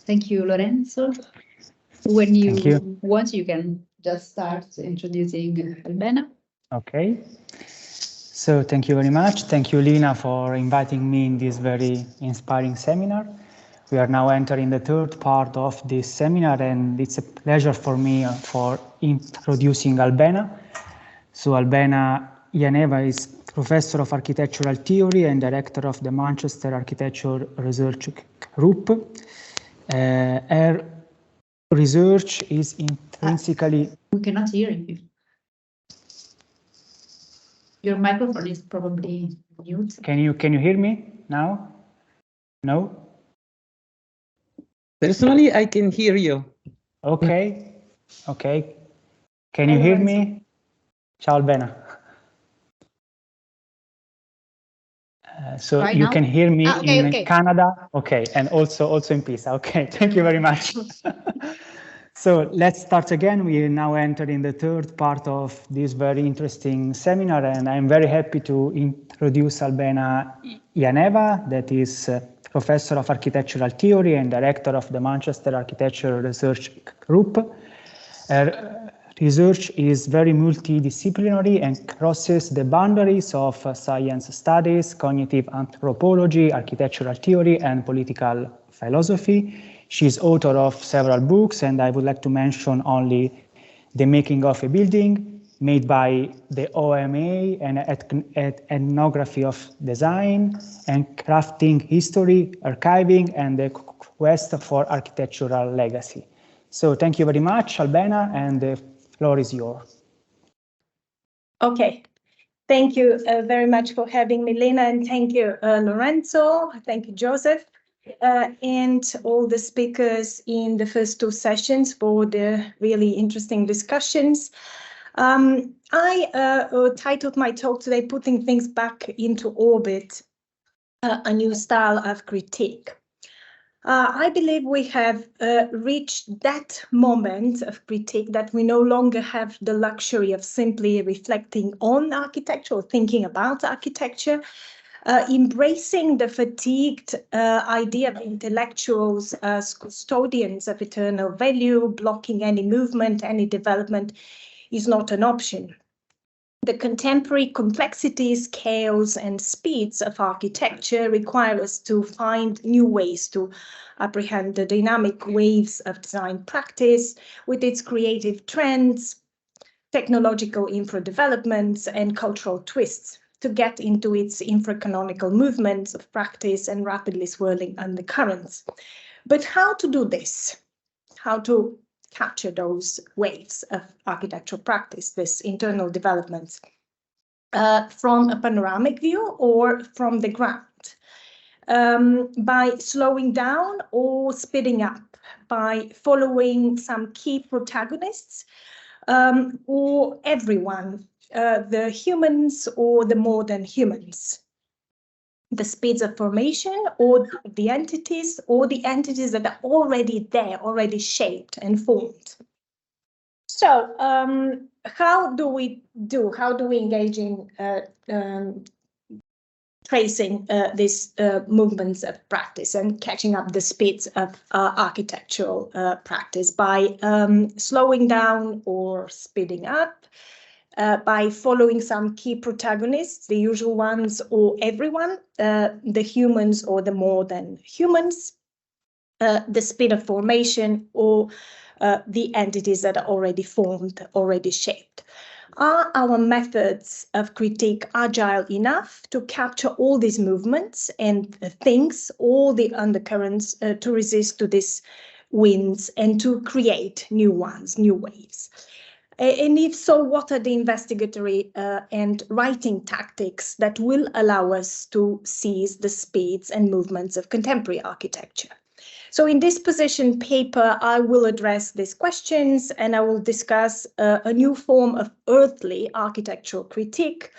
Thank you, Lorenzo. When you want, you can just start introducing Albena. Okay. So thank you very much. Thank you, Lina, for inviting me in this very inspiring seminar. We are now entering the third part of this seminar, and it's a pleasure for me for introducing Albena. So Albena Janeva is Professor of Architectural Theory and Director of the Manchester Architecture Research Group. Her research is intrinsically... We cannot hear you. Your microphone is probably mute. Can you hear me now? No? Personally, I can hear you. Okay. Can you hear me? Ciao Albena. So right you now? Can hear me in Canada? Okay, and also in Pisa. Okay, thank you very much. So let's start again. We now enter in the third part of this very interesting seminar, and I'm very happy to introduce Albena Janeva, that is Professor of Architectural Theory and Director of the Manchester Architecture Research Group. Her research is very multidisciplinary and crosses the boundaries of science studies, cognitive anthropology, architectural theory, and political philosophy. She's author of several books, and I would like to mention only The Making of a Building, made by the OMA, and Ethnography of Design, and Crafting History, Archiving, and the Quest for Architectural Legacy. So thank you very much, Albena, and the floor is yours. Okay. Thank you very much for having me, Lena, and thank you, Lorenzo. Thank you, Joseph. And all the speakers in the first two sessions for the really interesting discussions. I titled my talk today, Putting Things Back into Orbit, a New Style of Critique. I believe we have reached that moment of critique that we no longer have the luxury of simply reflecting on architecture or thinking about architecture, embracing the fatigued idea of intellectuals as custodians of eternal value, blocking any movement, any development is not an option. The contemporary complexities, chaos, and speeds of architecture require us to find new ways to apprehend the dynamic waves of design practice with its creative trends, technological infra-developments, and cultural twists, to get into its infracanonical movements of practice and rapidly swirling undercurrents. But how to do this? How to capture those waves of architectural practice, this internal developments, from a panoramic view or from the ground, by slowing down or speeding up, by following some key protagonists, or everyone, the humans or the more than humans, the speeds of formation or the entities that are already there, already shaped and formed. So how do we engage in tracing these movements of practice and catching up the speeds of architectural practice by slowing down or speeding up, by following some key protagonists, the usual ones or everyone, the humans or the more than humans, the speed of formation or the entities that are already formed, already shaped. Are our methods of critique agile enough to capture all these movements and things, all the undercurrents, to resist to these winds and to create new ones, new waves? And if so, what are the investigatory and writing tactics that will allow us to seize the speeds and movements of contemporary architecture? So in this position paper, I will address these questions, and I will discuss a new form of earthly architectural critique,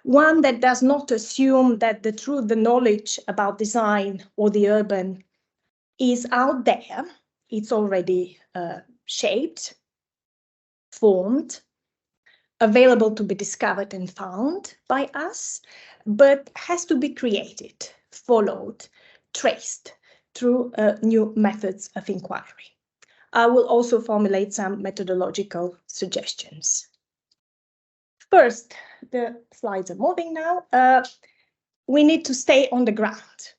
one that does not assume that the knowledge about design or the urban is out there. It's already shaped, formed, available to be discovered and found by us, but has to be created, followed, traced, through new methods of inquiry. I will also formulate some methodological suggestions. First, the slides are moving now. We need to stay on the ground.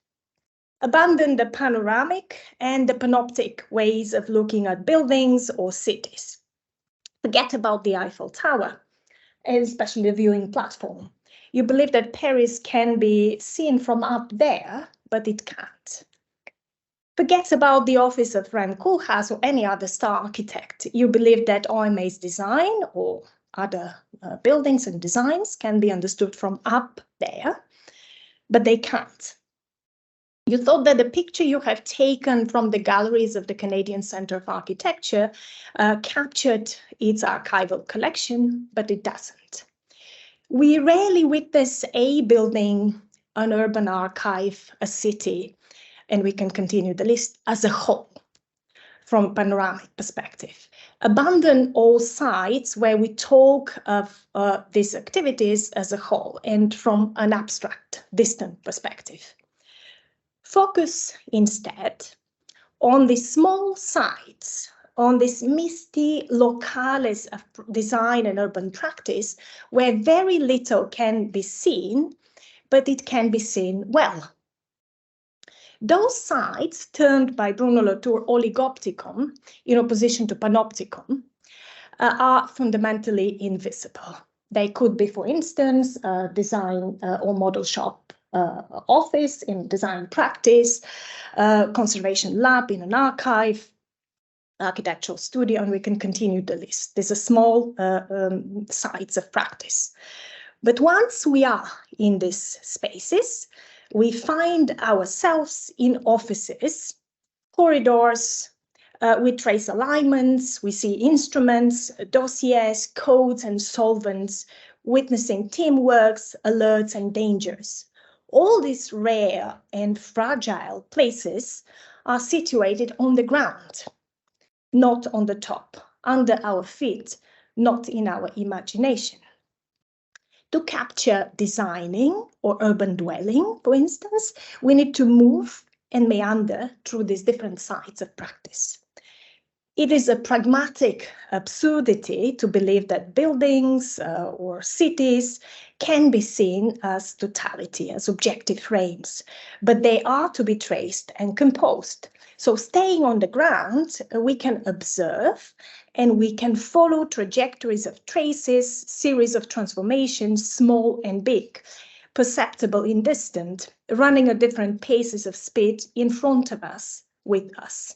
Abandon the panoramic and the panoptic ways of looking at buildings or cities. Forget about the Eiffel Tower, and especially the viewing platform. You believe that Paris can be seen from up there, but it can't. Forget about the office of Rem Koolhaas or any other star architect. You believe that OMA's design or other buildings and designs can be understood from up there, but they can't. You thought that the picture you have taken from the galleries of the Canadian Centre of Architecture captured its archival collection, but it doesn't. We rarely witness a building, an urban archive, a city, and we can continue the list as a whole from a panoramic perspective. Abandon all sites where we talk of these activities as a whole and from an abstract, distant perspective. Focus instead on the small sites, on this misty locales of design and urban practice, where very little can be seen, but it can be seen well. Those sites, termed by Bruno Latour oligopticon, in opposition to panopticon, are fundamentally invisible. They could be, for instance, design or model shop office in design practice, conservation lab in an archive, architectural studio, and we can continue the list. These are small sites of practice. But once we are in these spaces, we find ourselves in offices, corridors, we trace alignments, we see instruments, dossiers, codes, and solvents, witnessing teamworks, alerts, and dangers. All these rare and fragile places are situated on the ground, not on the top, under our feet, not in our imagination. To capture designing or urban dwelling, for instance, we need to move and meander through these different sites of practice. It is a pragmatic absurdity to believe that buildings or cities can be seen as totality, as objective frames, but they are to be traced and composed. So staying on the ground, we can observe and we can follow trajectories of traces, series of transformations, small and big, perceptible in distant, running at different paces of speed in front of us, with us.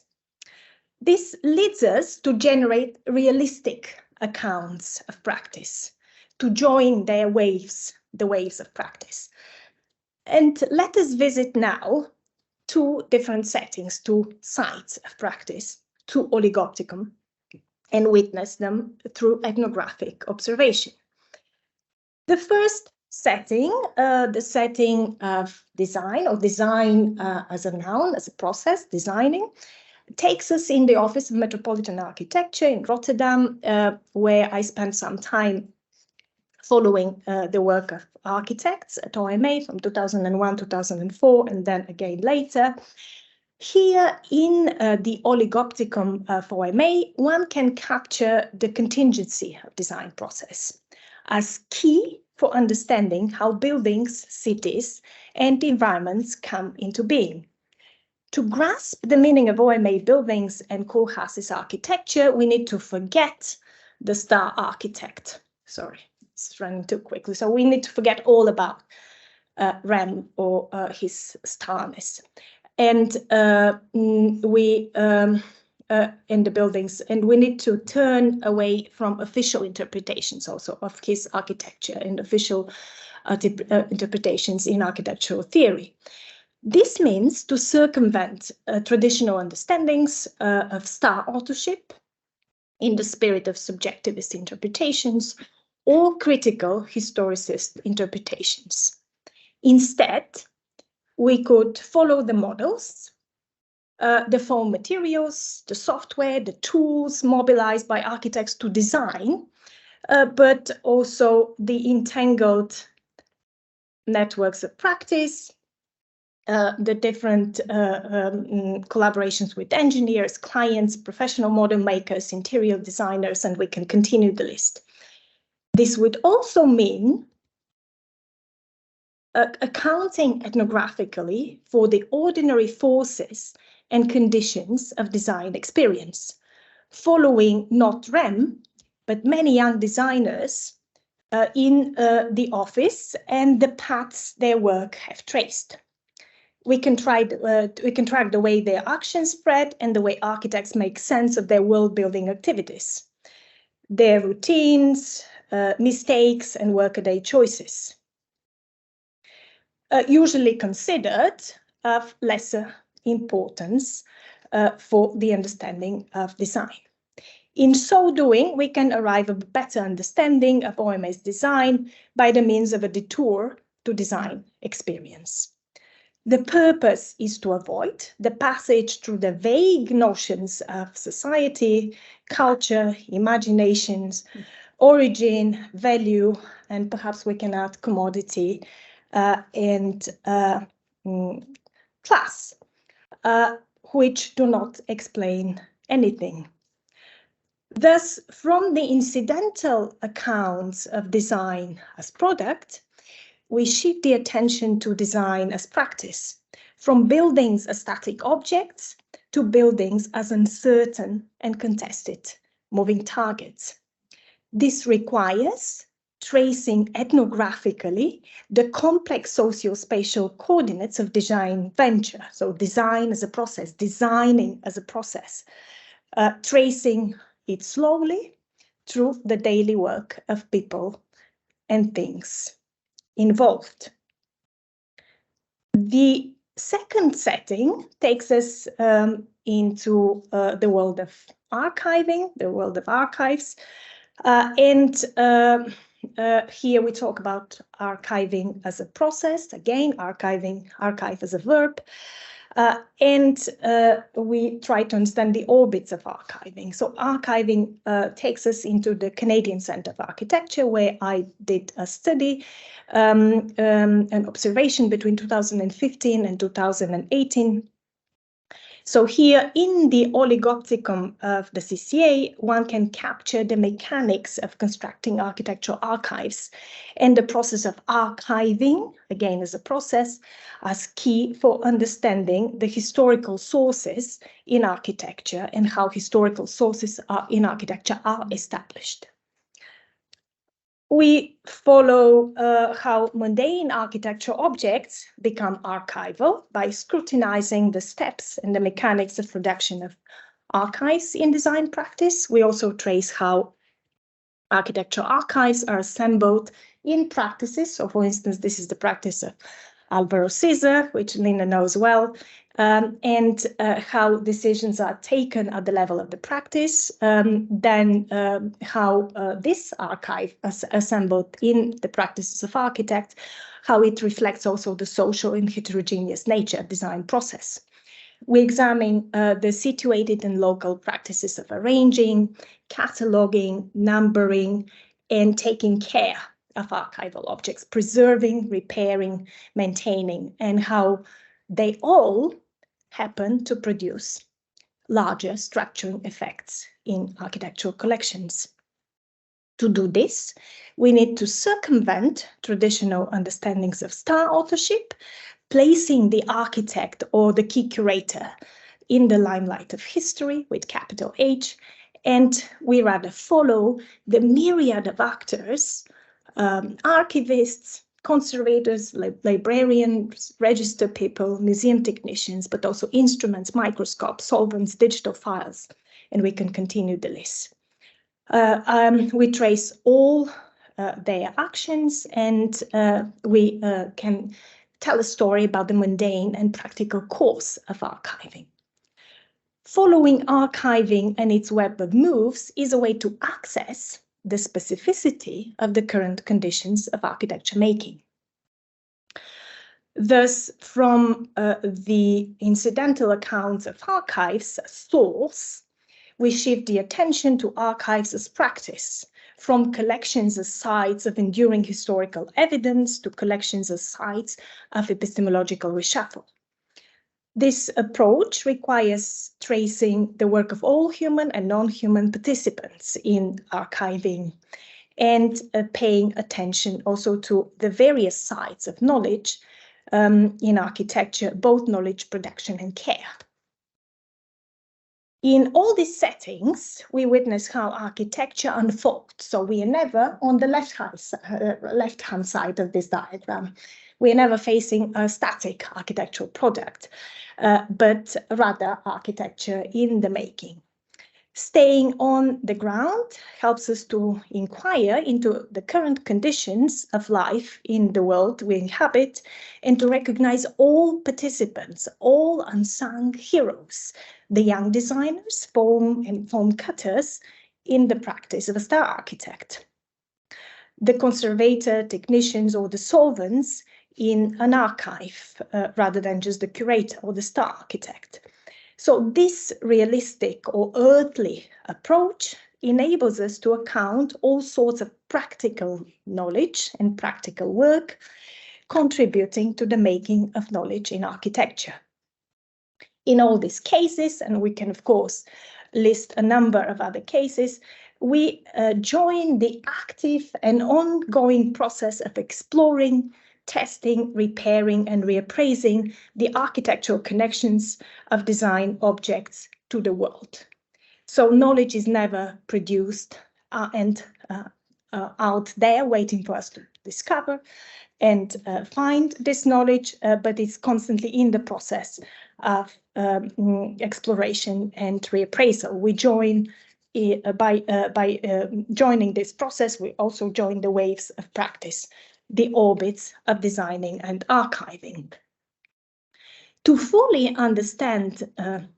This leads us to generate realistic accounts of practice, to join their waves, the waves of practice. And let us visit now two different settings, two sites of practice, two oligopticon, and witness them through ethnographic observation. The first setting, the setting of design, or design as a noun, as a process, designing, takes us in the Office of Metropolitan Architecture in Rotterdam, where I spent some time following the work of architects at OMA from 2001, 2004, and then again later. Here in the oligopticon for OMA, one can capture the contingency of design process as key for understanding how buildings, cities, and environments come into being. To grasp the meaning of OMA buildings and Koolhaas's architecture, we need to forget the star architect. Sorry, it's running too quickly. So we need to forget all about Rem or his starness. And in the buildings, and we need to turn away from official interpretations also of his architecture and official interpretations in architectural theory. This means to circumvent traditional understandings of star authorship in the spirit of subjectivist interpretations or critical historicist interpretations. Instead, we could follow the models, the foam materials, the software, the tools mobilized by architects to design, but also the entangled networks of practice, the different collaborations with engineers, clients, professional model makers, interior designers, and we can continue the list. This would also mean accounting ethnographically for the ordinary forces and conditions of design experience, following not REM, but many young designers in the office and the paths their work have traced. We can track the way their actions spread and the way architects make sense of their world-building activities, their routines, mistakes, and workaday choices. Usually considered of lesser importance for the understanding of design. In so doing, we can arrive at a better understanding of OMS design by the means of a detour to design experience. The purpose is to avoid the passage through the vague notions of society, culture, imaginations, origin, value, and perhaps we can add commodity and class, which do not explain anything. Thus, from the incidental accounts of design as product, we shift the attention to design as practice, from buildings as static objects to buildings as uncertain and contested moving targets. This requires tracing ethnographically the complex socio-spatial coordinates of design venture. So design as a process, designing as a process, tracing it slowly through the daily work of people and things involved. The second setting takes us into the world of archiving, the world of archives. Here we talk about archiving as a process, again, archive as a verb. We try to understand the orbits of archiving. So archiving takes us into the Canadian Centre of Architecture, where I did a study, an observation between 2015 and 2018. So here in the oligopticon of the CCA, one can capture the mechanics of constructing architectural archives and the process of archiving, again as a process, as key for understanding the historical sources in architecture and how historical sources in architecture are established. We follow how mundane architectural objects become archival by scrutinizing the steps and the mechanics of production of archives in design practice. We also trace how architectural archives are assembled in practices. So, for instance, this is the practice of Alvaro Siza, which Linda knows well, and how decisions are taken at the level of the practice, then how this archive is assembled in the practices of architects, how it reflects also the social and heterogeneous nature of design process. We examine the situated and local practices of arranging, cataloging, numbering, and taking care of archival objects, preserving, repairing, maintaining, and how they all happen to produce larger structuring effects in architectural collections. To do this, we need to circumvent traditional understandings of star authorship, placing the architect or the key curator in the limelight of history with capital H, and we rather follow the myriad of actors, archivists, conservators, librarians, register people, museum technicians, but also instruments, microscopes, solvents, digital files, and we can continue the list. We trace all their actions, and we can tell a story about the mundane and practical course of archiving. Following archiving and its web of moves is a way to access the specificity of the current conditions of architecture making. Thus, from the incidental accounts of archives as source, we shift the attention to archives as practice, from collections as sites of enduring historical evidence to collections as sites of epistemological reshuffle. This approach requires tracing the work of all human and non-human participants in archiving and paying attention also to the various sides of knowledge in architecture, both knowledge production and care. In all these settings, we witness how architecture unfolds. So we are never on the left-hand side of this diagram. We are never facing a static architectural product, but rather architecture in the making. Staying on the ground helps us to inquire into the current conditions of life in the world we inhabit and to recognize all participants, all unsung heroes, the young designers, foam and foam cutters in the practice of a star architect, the conservator, technicians, or the solvents in an archive rather than just the curator or the star architect. So this realistic or earthly approach enables us to account all sorts of practical knowledge and practical work contributing to the making of knowledge in architecture. In all these cases, and we can of course list a number of other cases, we join the active and ongoing process of exploring, testing, repairing, and reappraising the architectural connections of design objects to the world. So knowledge is never produced and out there waiting for us to discover and find this knowledge, but it's constantly in the process of exploration and reappraisal. We join by joining this process, we also join the waves of practice, the orbits of designing and archiving. To fully understand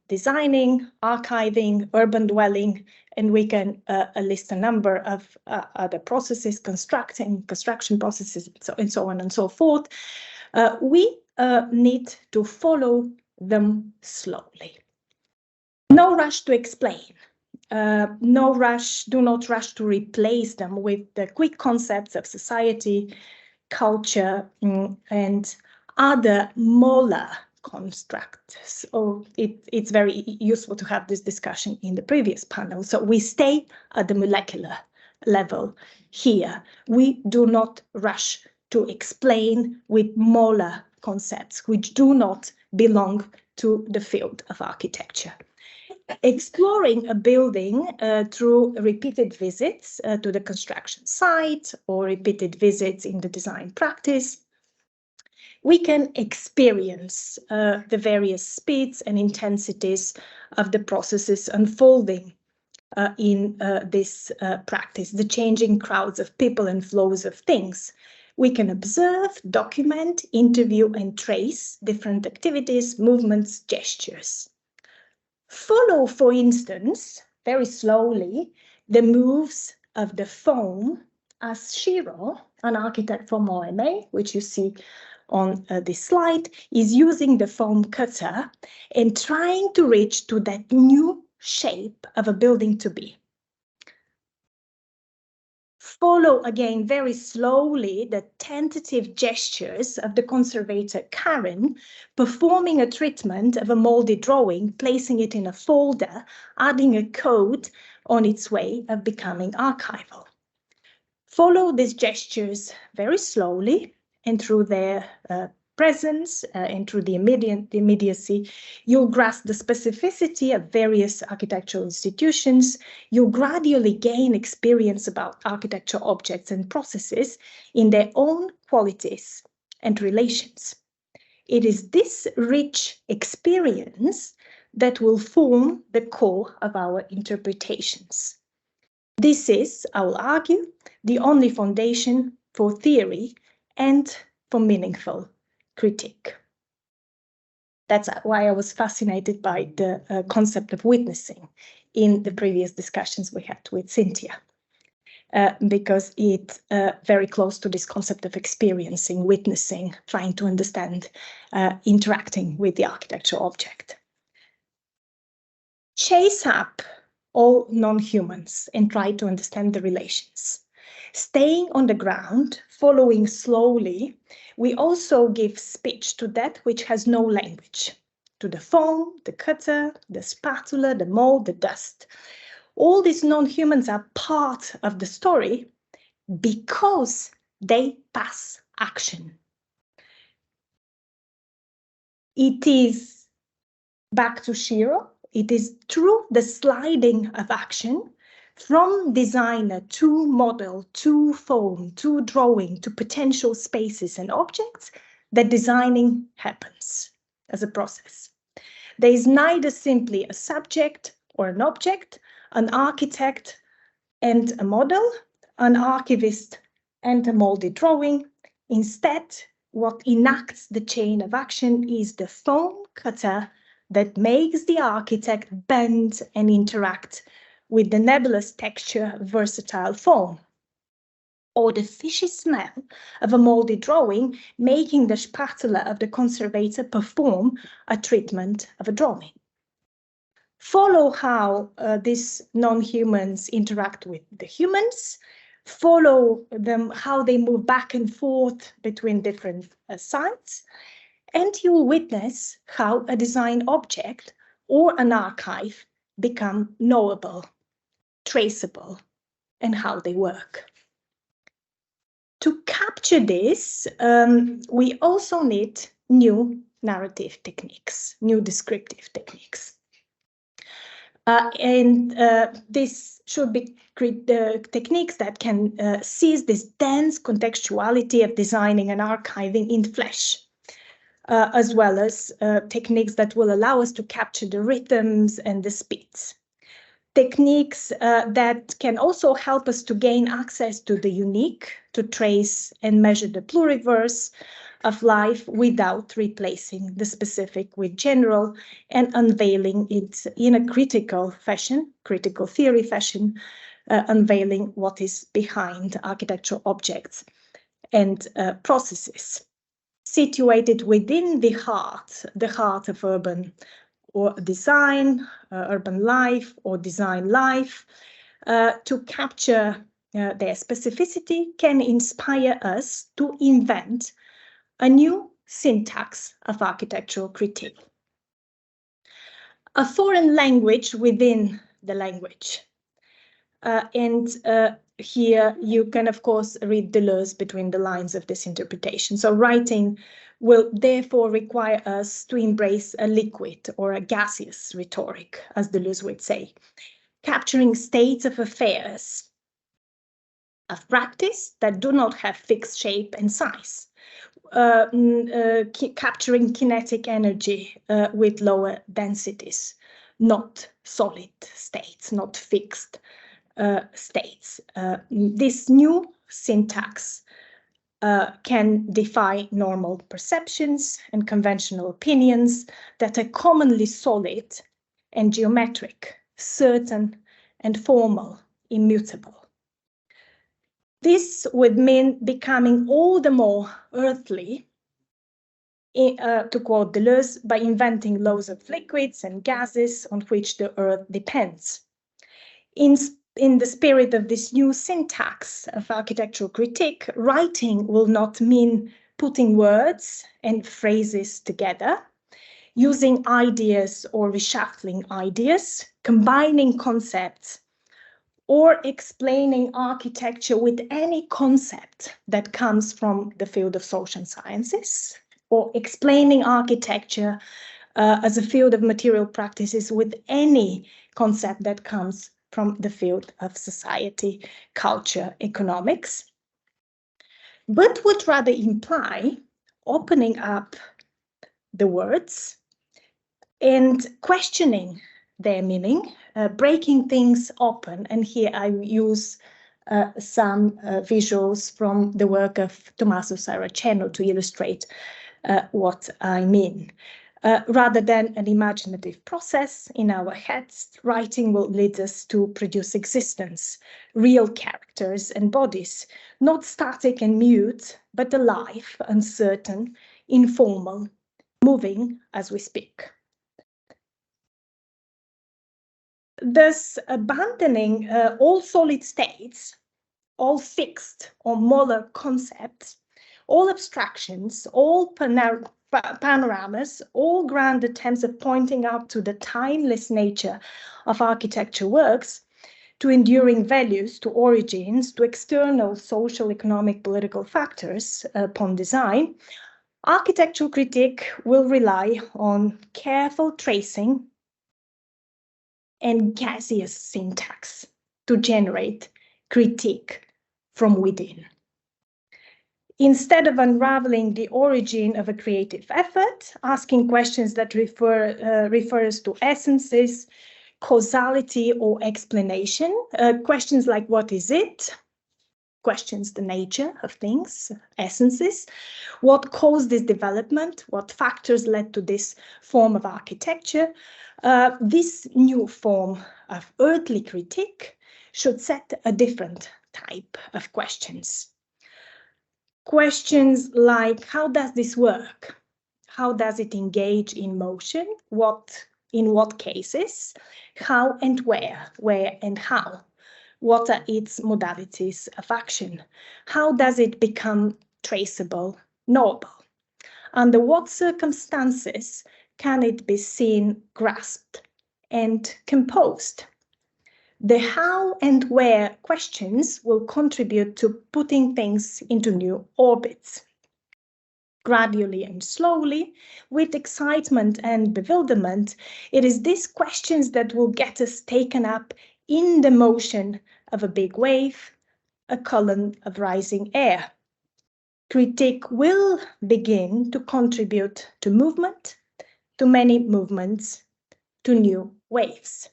designing, archiving, urban dwelling, and we can list a number of other processes, construction processes, and so on and so forth, we need to follow them slowly. No rush to explain. No rush, do not rush to replace them with the quick concepts of society, culture, and other molar constructs. So it's very useful to have this discussion in the previous panel. So we stay at the molecular level here. We do not rush to explain with molar concepts, which do not belong to the field of architecture. Exploring a building through repeated visits to the construction site or repeated visits in the design practice, we can experience the various speeds and intensities of the processes unfolding in this practice, the changing crowds of people and flows of things. We can observe, document, interview, and trace different activities, movements, gestures. Follow, for instance, very slowly, the moves of the foam as Shiro, an architect from OMA, which you see on this slide, is using the foam cutter and trying to reach to that new shape of a building to be. Follow again very slowly the tentative gestures of the conservator Karen, performing a treatment of a molded drawing, placing it in a folder, adding a code on its way of becoming archival. Follow these gestures very slowly and through their presence and through the immediacy, you'll grasp the specificity of various architectural institutions. You'll gradually gain experience about architectural objects and processes in their own qualities and relations. It is this rich experience that will form the core of our interpretations. This is, I will argue, the only foundation for theory and for meaningful critique. That's why I was fascinated by the concept of witnessing in the previous discussions we had with Cynthia, because it's very close to this concept of experiencing, witnessing, trying to understand, interacting with the architectural object. Chase up all non-humans and try to understand the relations. Staying on the ground, following slowly, we also give speech to that which has no language, to the phone, the cutter, the spatula, the mold, the dust. All these non-humans are part of the story because they pass action. It is back to Shiro. It is through the sliding of action from designer to model, to foam, to drawing, to potential spaces and objects that designing happens as a process. There is neither simply a subject or an object, an architect and a model, an archivist and a molded drawing. Instead, what enacts the chain of action is the foam cutter that makes the architect bend and interact with the nebulous texture of versatile foam, or the fishy smell of a molded drawing making the spatula of the conservator perform a treatment of a drawing. Follow how these non-humans interact with the humans, follow them, how they move back and forth between different sites, and you'll witness how a design object or an archive become knowable, traceable, and how they work. To capture this, we also need new narrative techniques, new descriptive techniques. This should be techniques that can seize this dense contextuality of designing and archiving in flesh, as well as techniques that will allow us to capture the rhythms and the speeds. Techniques that can also help us to gain access to the unique, to trace and measure the pluriverse of life without replacing the specific with general and unveiling it in a critical fashion, critical theory fashion, unveiling what is behind architectural objects and processes. Situated within the heart of urban or design, urban life or design life, to capture their specificity can inspire us to invent a new syntax of architectural critique. A foreign language within the language. Here you can, of course, read Deleuze between the lines of this interpretation. So writing will therefore require us to embrace a liquid or a gaseous rhetoric, as Deleuze would say, capturing states of affairs, of practice that do not have fixed shape and size, capturing kinetic energy with lower densities, not solid states, not fixed states. This new syntax can defy normal perceptions and conventional opinions that are commonly solid and geometric, certain and formal, immutable. This would mean becoming all the more earthly, to quote Deleuze, by inventing laws of liquids and gases on which the earth depends. In the spirit of this new syntax of architectural critique, writing will not mean putting words and phrases together, using ideas or reshuffling ideas, combining concepts, or explaining architecture with any concept that comes from the field of social sciences, or explaining architecture as a field of material practices with any concept that comes from the field of society, culture, economics, but would rather imply opening up the words and questioning their meaning, breaking things open. And here I use some visuals from the work of Tommaso Saraceno to illustrate what I mean. Rather than an imaginative process in our heads, writing will lead us to produce existence, real characters and bodies, not static and mute, but alive, uncertain, informal, moving as we speak. thus abandoning all solid states, all fixed or molar concepts, all abstractions, all panoramas, all grand attempts at pointing out to the timeless nature of architecture works, to enduring values, to origins, to external social, economic, political factors upon design, architectural critique will rely on careful tracing and gaseous syntax to generate critique from within. Instead of unraveling the origin of a creative effort, asking questions that refers to essences, causality or explanation, questions like what is it, questions the nature of things, essences, what caused this development, what factors led to this form of architecture. This new form of earthly critique should set a different type of questions. Questions like, how does this work? How does it engage in motion? In what cases? How and where and how? What are its modalities of action? How does it become traceable, knowable? Under what circumstances can it be seen, grasped, and composed? The how and where questions will contribute to putting things into new orbits. Gradually and slowly, with excitement and bewilderment, it is these questions that will get us taken up in the motion of a big wave, a column of rising air. Critique will begin to contribute to movement, to many movements, to new waves.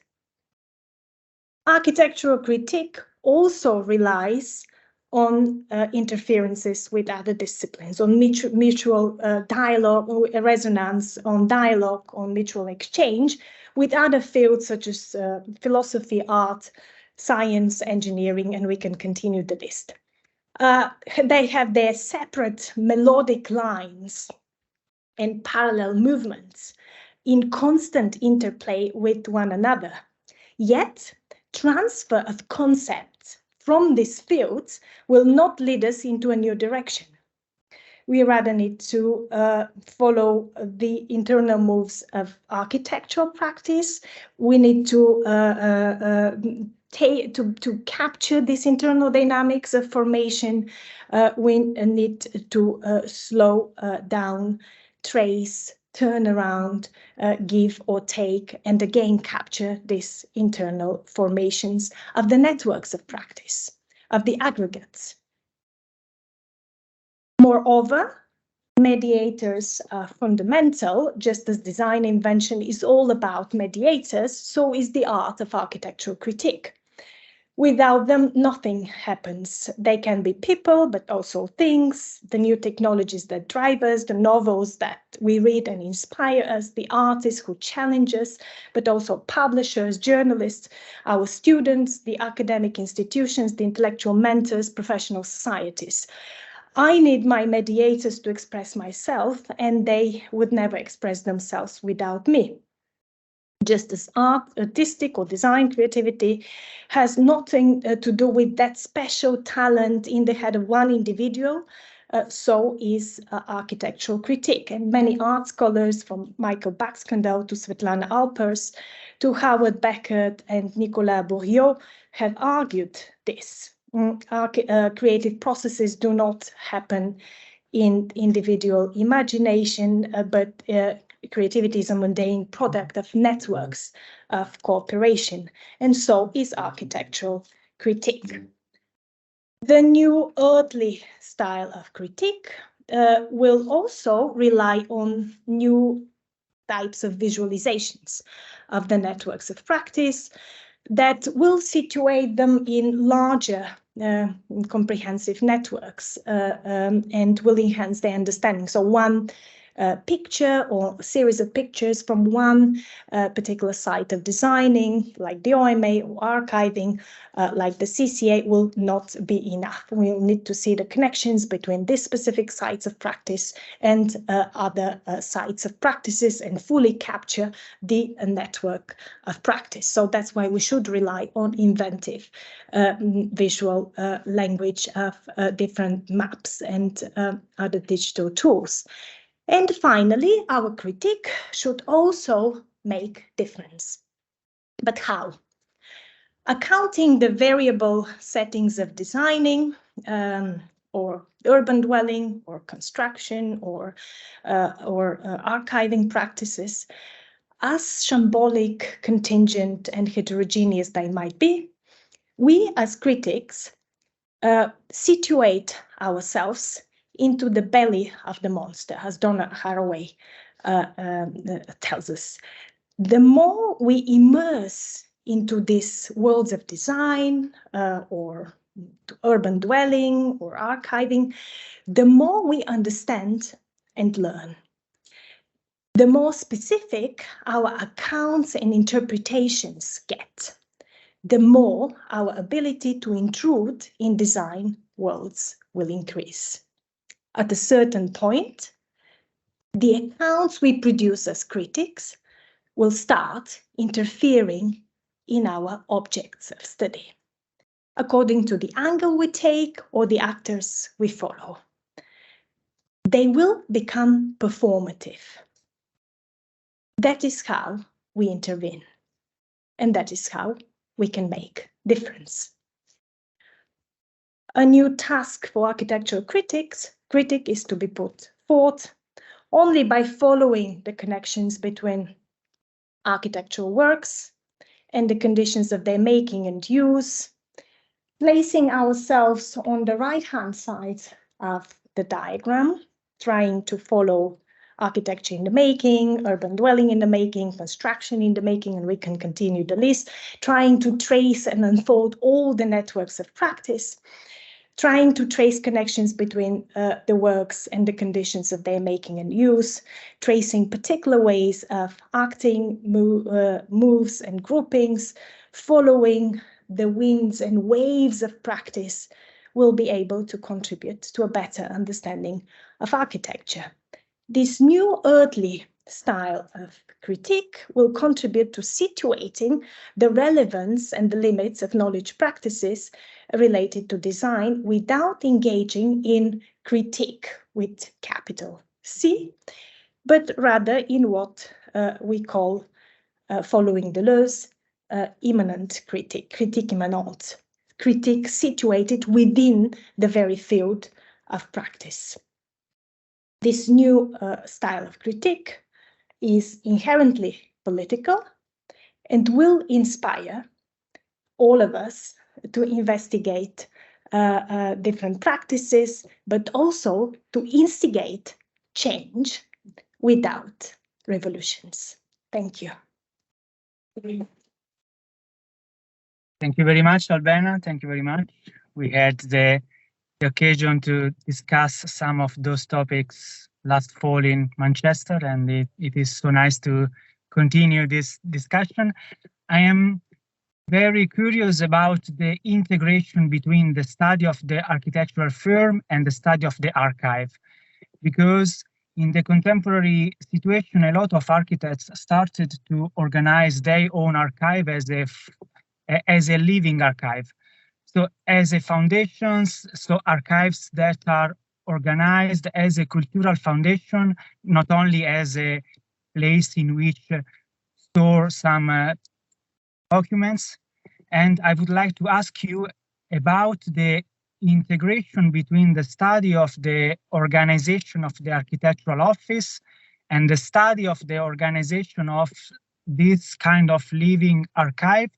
Architectural critique also relies on interferences with other disciplines, on mutual dialogue, resonance, on dialogue, on mutual exchange with other fields such as philosophy, art, science, engineering, and we can continue the list. They have their separate melodic lines and parallel movements in constant interplay with one another. Yet, transfer of concepts from these fields will not lead us into a new direction. We rather need to follow the internal moves of architectural practice. We need to capture these internal dynamics of formation. We need to slow down, trace, turn around, give or take, and again capture these internal formations of the networks of practice, of the aggregates. Moreover, mediators are fundamental. Just as design invention is all about mediators, so is the art of architectural critique. Without them, nothing happens. They can be people, but also things, the new technologies that drive us, the novels that we read and inspire us, the artists who challenge us, but also publishers, journalists, our students, the academic institutions, the intellectual mentors, professional societies. I need my mediators to express myself, and they would never express themselves without me. Just as art, artistic or design creativity has nothing to do with that special talent in the head of one individual, so is architectural critique. And many art scholars, from Michael Baxkandel to Svetlana Alpers to Howard Beckert and Nicolas Bourriot, have argued this. Creative processes do not happen in individual imagination, but creativity is a mundane product of networks of cooperation, and so is architectural critique. The new earthly style of critique will also rely on new types of visualizations of the networks of practice that will situate them in larger comprehensive networks and will enhance their understanding. So one picture or a series of pictures from one particular site of designing, like the OMA, or archiving, like the CCA, will not be enough. We'll need to see the connections between these specific sites of practice and other sites of practices and fully capture the network of practice. So that's why we should rely on inventive visual language of different maps and other digital tools. And finally, our critique should also make difference. But how? Accounting the variable settings of designing or urban dwelling or construction or archiving practices, as shambolic, contingent, and heterogeneous they might be, we as critics situate ourselves into the belly of the monster, as Donna Haraway tells us. The more we immerse into these worlds of design or urban dwelling or archiving, the more we understand and learn. The more specific our accounts and interpretations get, the more our ability to intrude in design worlds will increase. At a certain point, the accounts we produce as critics will start interfering in our objects of study, according to the angle we take or the actors we follow. They will become performative. That is how we intervene, and that is how we can make difference. A new task for architectural critic is to be put forth only by following the connections between architectural works and the conditions of their making and use, placing ourselves on the right-hand side of the diagram, trying to follow architecture in the making, urban dwelling in the making, construction in the making, and we can continue the list, trying to trace and unfold all the networks of practice, trying to trace connections between the works and the conditions of their making and use, tracing particular ways of acting, moves and groupings, following the winds and waves of practice, will be able to contribute to a better understanding of architecture. This new earthly style of critique will contribute to situating the relevance and the limits of knowledge practices related to design without engaging in critique with capital C, but rather in what we call, following Deleuze, immanent critique, critique immanente, critique situated within the very field of practice. This new style of critique is inherently political and will inspire all of us to investigate different practices, but also to instigate change without revolutions. Thank you. Thank you very much, Albena. Thank you very much. We had the occasion to discuss some of those topics last fall in Manchester, and it is so nice to continue this discussion. I am very curious about the integration between the study of the architectural firm and the study of the archive, because in the contemporary situation, a lot of architects started to organize their own archive as a living archive. So as a foundations, so archives that are organized as a cultural foundation, not only as a place in which store some documents. And I would like to ask you about the integration between the study of the organization of the architectural office and the study of the organization of this kind of living archive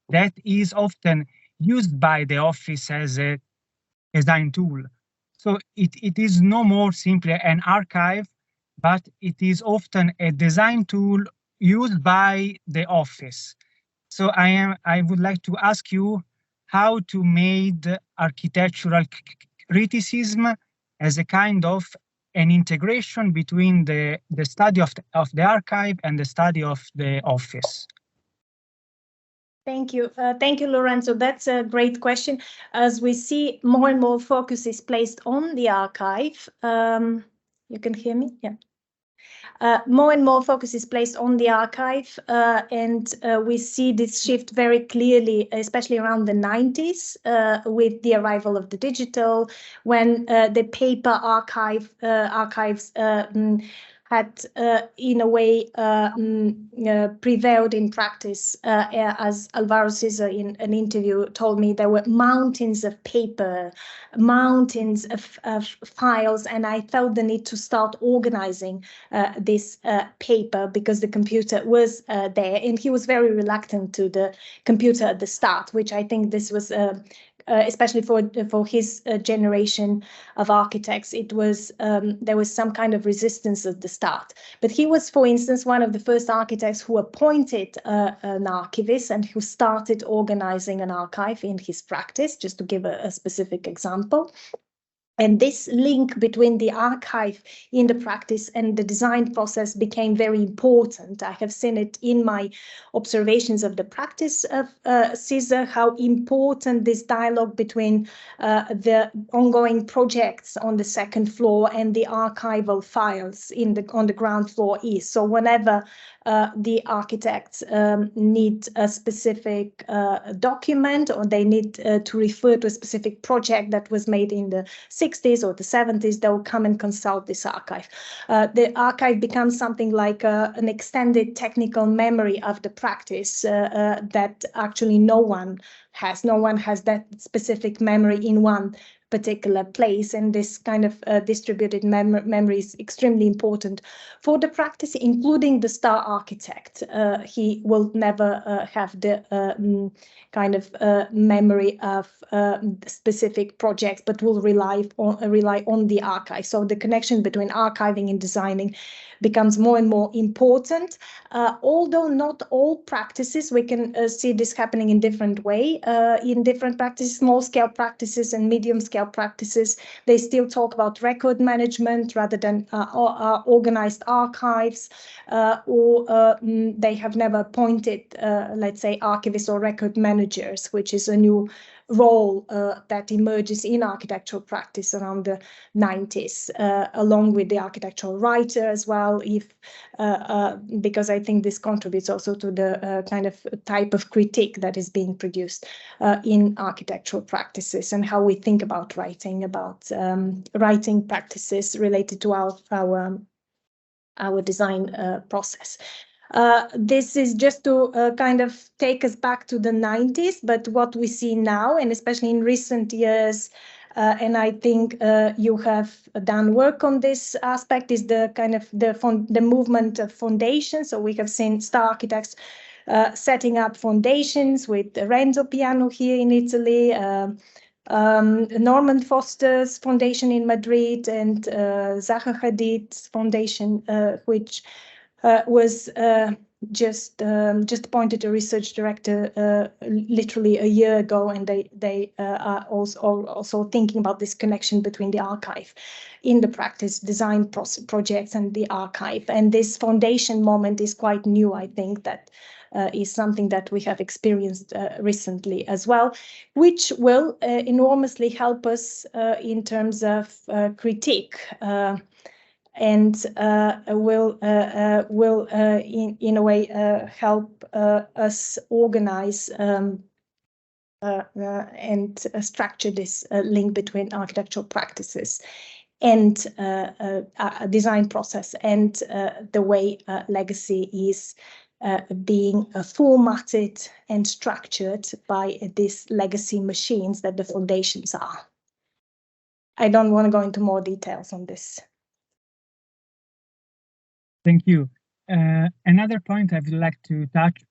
that is often used by the office as a design tool. So it is no more simply an archive, but it is often a design tool used by the office. So I would like to ask you how to make architectural criticism as a kind of an integration between the study of the archive and the study of the office? Thank you. Thank you, Lorenzo. That's a great question. As we see, more and more focus is placed on the archive. You can hear me? Yeah. More and more focus is placed on the archive, and we see this shift very clearly, especially around the 90s, with the arrival of the digital, when the paper archives had, in a way, prevailed in practice. As Alvaro Siza in an interview told me, there were mountains of paper, mountains of files, and I felt the need to start organizing this paper because the computer was there, and he was very reluctant to the computer at the start, which I think this was especially for his generation of architects, it was there was some kind of resistance at the start. But he was, for instance, one of the first architects who appointed an archivist and who started organizing an archive in his practice, just to give a specific example. And this link between the archive in the practice and the design process became very important. I have seen it in my observations of the practice of Siza, how important this dialogue between the ongoing projects on the second floor and the archival files on the ground floor is. So whenever the architects need a specific document, or they need to refer to a specific project that was made in the 60s or the 70s, they'll come and consult this archive. The archive becomes something like an extended technical memory of the practice that actually no one has. No one has that specific memory in one particular place, and this kind of distributed memory is extremely important for the practice, including the star architect. He will never have the kind of memory of specific projects, but will rely on the archive. So the connection between archiving and designing becomes more and more important. Although not all practices, we can see this happening in different way. In different practices, small scale practices and medium scale practices, they still talk about record management rather than organized archives, or they have never appointed, let's say, archivists or record managers, which is a new role that emerges in architectural practice around the 90s, along with the architectural writer as well, because I think this contributes also to the kind of type of critique that is being produced in architectural practices, and how we think about writing practices related to our design process. This is just to kind of take us back to the 90s, but what we see now, and especially in recent years, and I think you have done work on this aspect, is the kind of the movement of foundations. So we have seen star architects setting up foundations with Renzo Piano here in Italy, Norman Foster's foundation in Madrid, and Zaha Hadid's foundation, which was just appointed a research director literally a year ago, and they are also thinking about this connection between the archive in the practice design projects and the archive. And this foundation moment is quite new. I think that is something that we have experienced recently as well, which will enormously help us in terms of critique. And will in a way help us organize and structure this link between architectural practices and design process, and the way legacy is being formatted and structured by these legacy machines that the foundations are. I don't want to go into more details on this. Thank you. Another point I would like to touch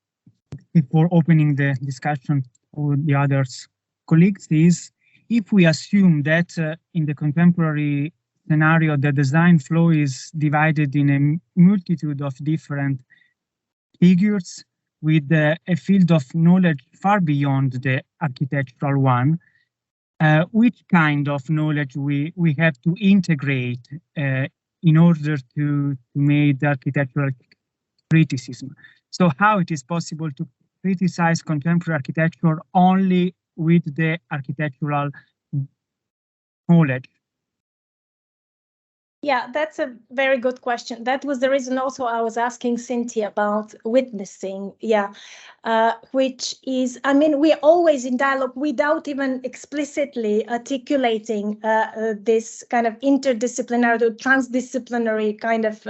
before opening the discussion with the others colleagues is, if we assume that in the contemporary scenario, the design flow is divided in a multitude of different figures with a field of knowledge far beyond the architectural one, which kind of knowledge we have to integrate in order to make architectural criticism. So how it is possible to criticize contemporary architecture only with the architectural knowledge? Yeah, that's a very good question. That was the reason also I was asking Cynthia about witnessing. Yeah, which is, I mean, we're always in dialogue without even explicitly articulating this kind of interdisciplinary or transdisciplinary kind of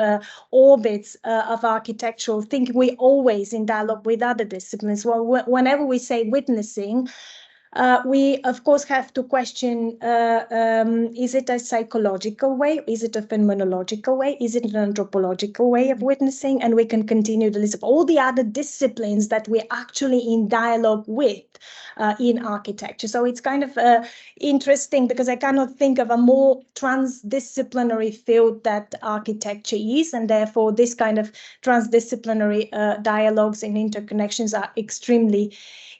orbits of architectural thinking. We're always in dialogue with other disciplines. Well, whenever we say witnessing, we, of course, have to question, is it a psychological way? Is it a phenomenological way? Is it an anthropological way of witnessing? And we can continue the list of all the other disciplines that we're actually in dialogue with in architecture. So it's kind of interesting because I cannot think of a more transdisciplinary field that architecture is, and therefore this kind of transdisciplinary dialogues and interconnections are extremely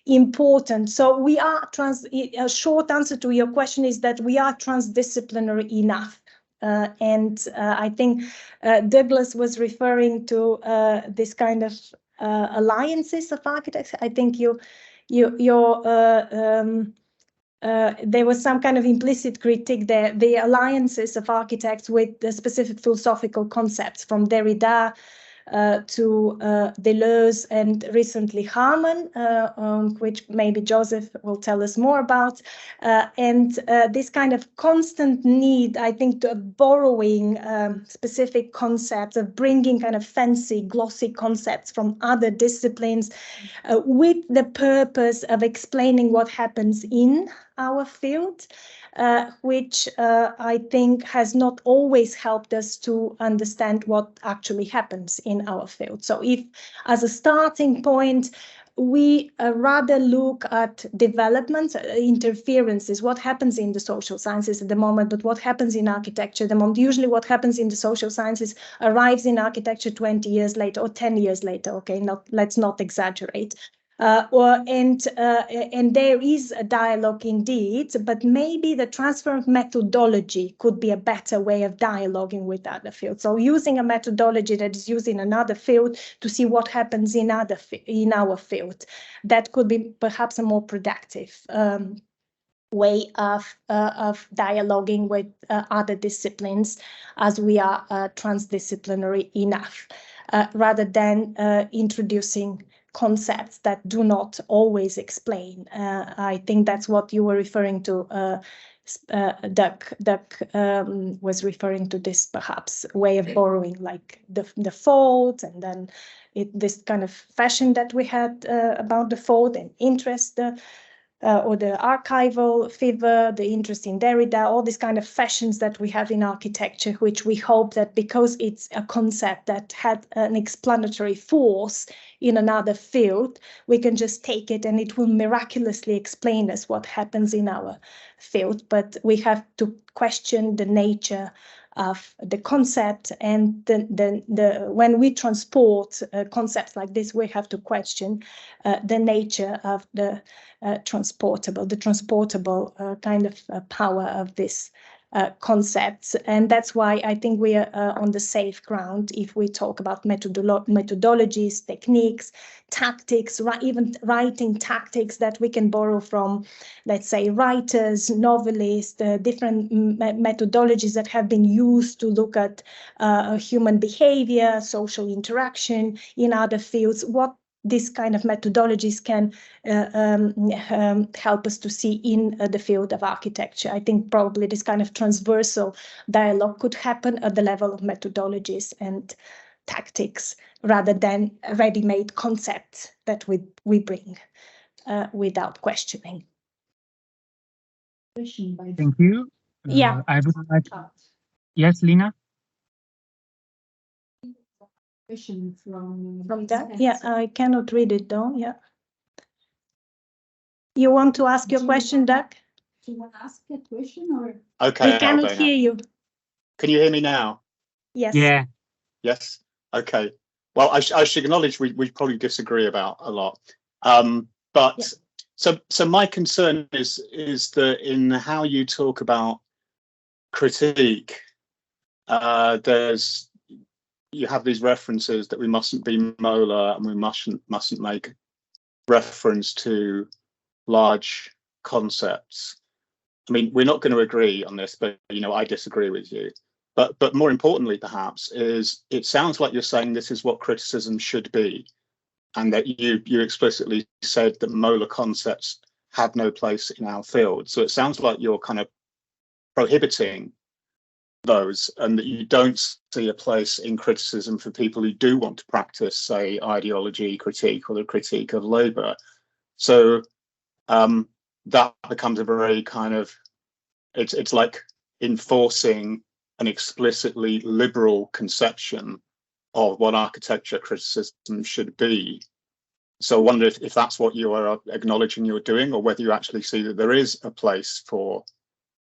important. So we are a short answer to your question is that we are transdisciplinary enough. And I think Douglas was referring to this kind of alliances of architects. I think there was some kind of implicit critique there, the alliances of architects with the specific philosophical concepts from Derrida to Deleuze and recently Harman, which maybe Joseph will tell us more about. And this kind of constant need, I think, to borrowing specific concepts, of bringing kind of fancy, glossy concepts from other disciplines with the purpose of explaining what happens in our field. Which I think has not always helped us to understand what actually happens in our field. So if, as a starting point, we rather look at developments, interferences, what happens in the social sciences at the moment, but what happens in architecture at the moment. Usually what happens in the social sciences arrives in architecture 20 years later or 10 years later, okay, let's not exaggerate. And there is a dialogue indeed, but maybe the transfer of methodology could be a better way of dialoguing with other fields. So using a methodology that is used in another field to see what happens in our field, that could be perhaps a more productive way of dialoguing with other disciplines, as we are transdisciplinary enough, rather than introducing concepts that do not always explain. I think that's what you were referring to. Doug was referring to this perhaps way of borrowing, like the fold, and then this kind of fashion that we had about the fold and interest, or the archival fever, the interest in Derrida, all these kind of fashions that we have in architecture, which we hope that because it's a concept that had an explanatory force in another field, we can just take it and it will miraculously explain us what happens in our field. But we have to question the nature of the concept, and when we transport concepts like this, we have to question the nature of the transportable kind of power of this concepts. And that's why I think we are on the safe ground if we talk about methodologies, techniques, tactics, even writing tactics that we can borrow from, let's say, writers, novelists, different methodologies that have been used to look at human behavior, social interaction in other fields. What this kind of methodologies can help us to see in the field of architecture. I think probably this kind of transversal dialogue could happen at the level of methodologies and tactics, rather than ready-made concepts that we bring without questioning. Thank you. Yeah. I would like. Yes, Lina. Question from that. Yeah, I cannot read it though. Yeah. You want to ask your question, Doug? Do you want to ask a question or? Okay. We cannot hear you. Can you hear me now? Yes. Yeah. Yes. Okay. Well, I should acknowledge we probably disagree about a lot. But So my concern is that in how you talk about critique, you have these references that we mustn't be molar and we mustn't make reference to large concepts. I mean, we're not going to agree on this, but I disagree with you. But more importantly, perhaps, is it sounds like you're saying this is what criticism should be, and that you explicitly said that molar concepts have no place in our field. So it sounds like you're kind of prohibiting those, and that you don't see a place in criticism for people who do want to practice, say, ideology critique or the critique of labour. So that becomes a very kind of, it's like enforcing an explicitly liberal conception of what architecture criticism should be. So I wonder if that's what you are acknowledging you're doing, or whether you actually see that there is a place for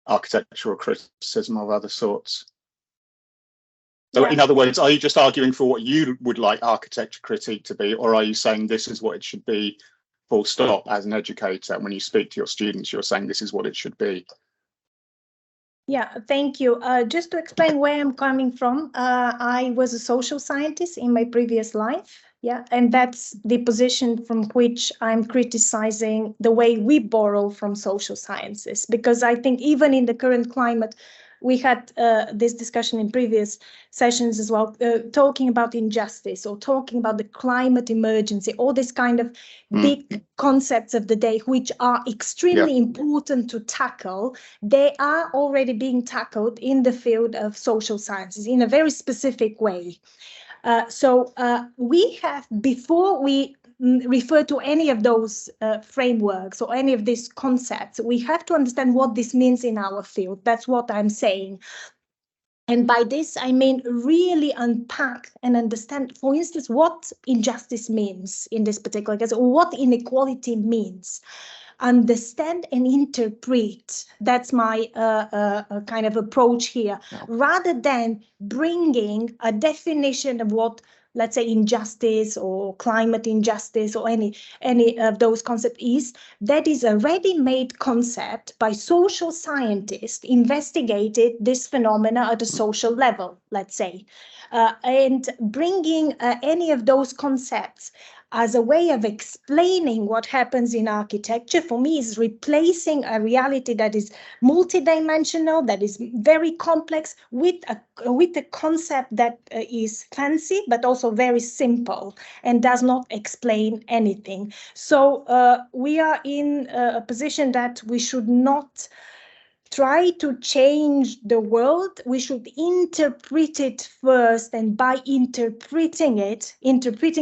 architectural criticism of other sorts. So in other words, are you just arguing for what you would like architecture critique to be, or are you saying this is what it should be, full stop, as an educator? When you speak to your students, you're saying this is what it should be. Yeah, thank you. Just to explain where I'm coming from, I was a social scientist in my previous life. Yeah, and that's the position from which I'm criticizing the way we borrow from social sciences, because I think even in the current climate, we had this discussion in previous sessions as well, talking about injustice or talking about the climate emergency, all this kind of big concepts of the day, which are extremely important to tackle. They are already being tackled in the field of social sciences in a very specific way. So we have, before we refer to any of those frameworks or any of these concepts, we have to understand what this means in our field. That's what I'm saying. And by this, I mean really unpack and understand, for instance, what injustice means in this particular case, or what inequality means. Understand and interpret. That's my kind of approach here, rather than bringing a definition of what, let's say, injustice or climate injustice or any of those concepts is. That is a ready-made concept by social scientists investigated this phenomena at a social level, let's say, and bringing any of those concepts as a way of explaining what happens in architecture, for me, is replacing a reality that is multidimensional, that is very complex, with a concept that is fancy, but also very simple and does not explain anything. So we are in a position that we should not try to change the world. We should interpret it first, and by interpreting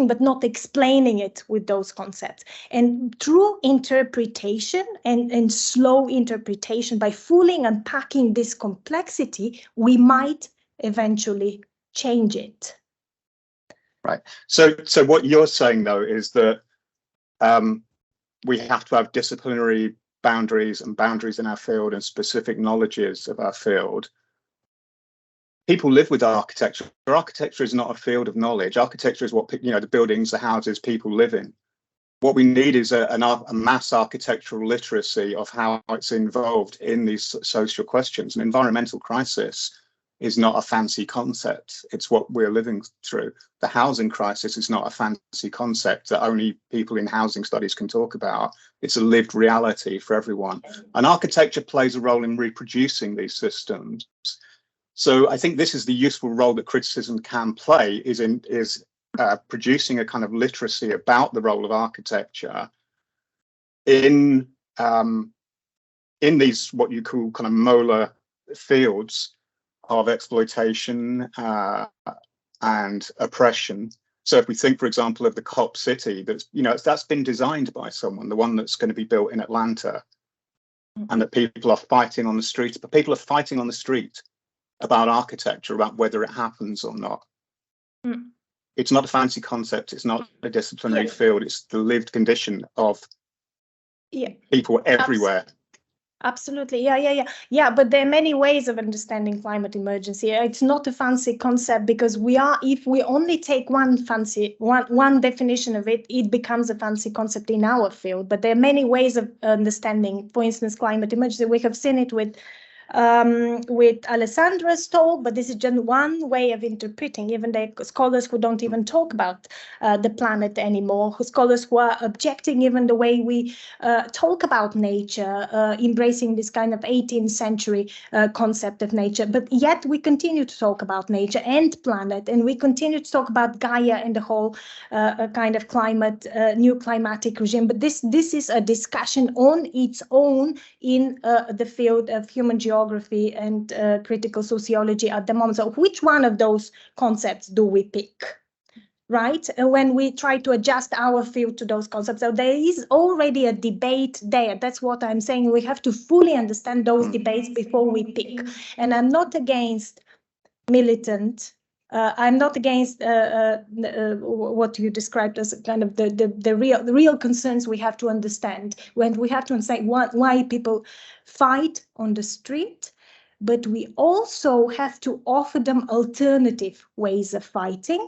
but not explaining it with those concepts. And through interpretation and slow interpretation, by fully unpacking this complexity, we might eventually change it. Right. So what you're saying, though, is that we have to have disciplinary boundaries and boundaries in our field and specific knowledges of our field. People live with architecture. Architecture is not a field of knowledge. Architecture is what, the buildings, the houses people live in. What we need is a mass architectural literacy of how it's involved in these social questions. An environmental crisis is not a fancy concept. It's what we're living through. The housing crisis is not a fancy concept that only people in housing studies can talk about. It's a lived reality for everyone. And architecture plays a role in reproducing these systems. So I think this is the useful role that criticism can play, is producing a kind of literacy about the role of architecture in these, what you call kind of molar fields of exploitation and oppression. So if we think, for example, of the COP city, that's been designed by someone, the one that's going to be built in Atlanta, and that people are fighting on the streets, but people are fighting on the street about architecture, about whether it happens or not. It's not a fancy concept. It's not a disciplinary field. It's the lived condition of people everywhere. Absolutely. Yeah. But there are many ways of understanding climate emergency. It's not a fancy concept because if we only take one definition of it, it becomes a fancy concept in our field. But there are many ways of understanding, for instance, climate emergency. We have seen it with Alessandra's talk, but this is just one way of interpreting. Even the scholars who don't even talk about the planet anymore, scholars who are objecting even the way we talk about nature, embracing this kind of 18th century concept of nature. But yet we continue to talk about nature and planet, and we continue to talk about Gaia and the whole kind of climate, new climatic regime. But this is a discussion on its own in the field of human geography and critical sociology at the moment. So which one of those concepts do we pick? Right? When we try to adjust our field to those concepts. So there is already a debate there. That's what I'm saying. We have to fully understand those debates before we pick. And I'm not against militant. I'm not against what you described as kind of the real concerns we have to understand. When we have to understand why people fight on the street, but we also have to offer them alternative ways of fighting.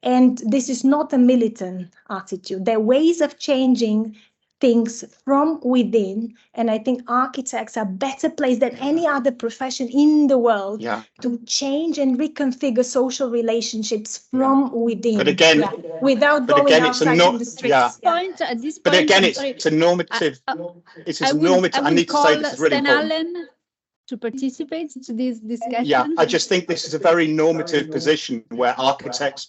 And this is not a militant attitude. There are ways of changing things from within. And I think architects are better placed than any other profession in the world to change and reconfigure social relationships from within. But again, without going outside in the streets. At this point, but again, it's a normative. It's a normative. I need to say this is really important. To participate to this discussion. Yeah, I just think this is a very normative position where architects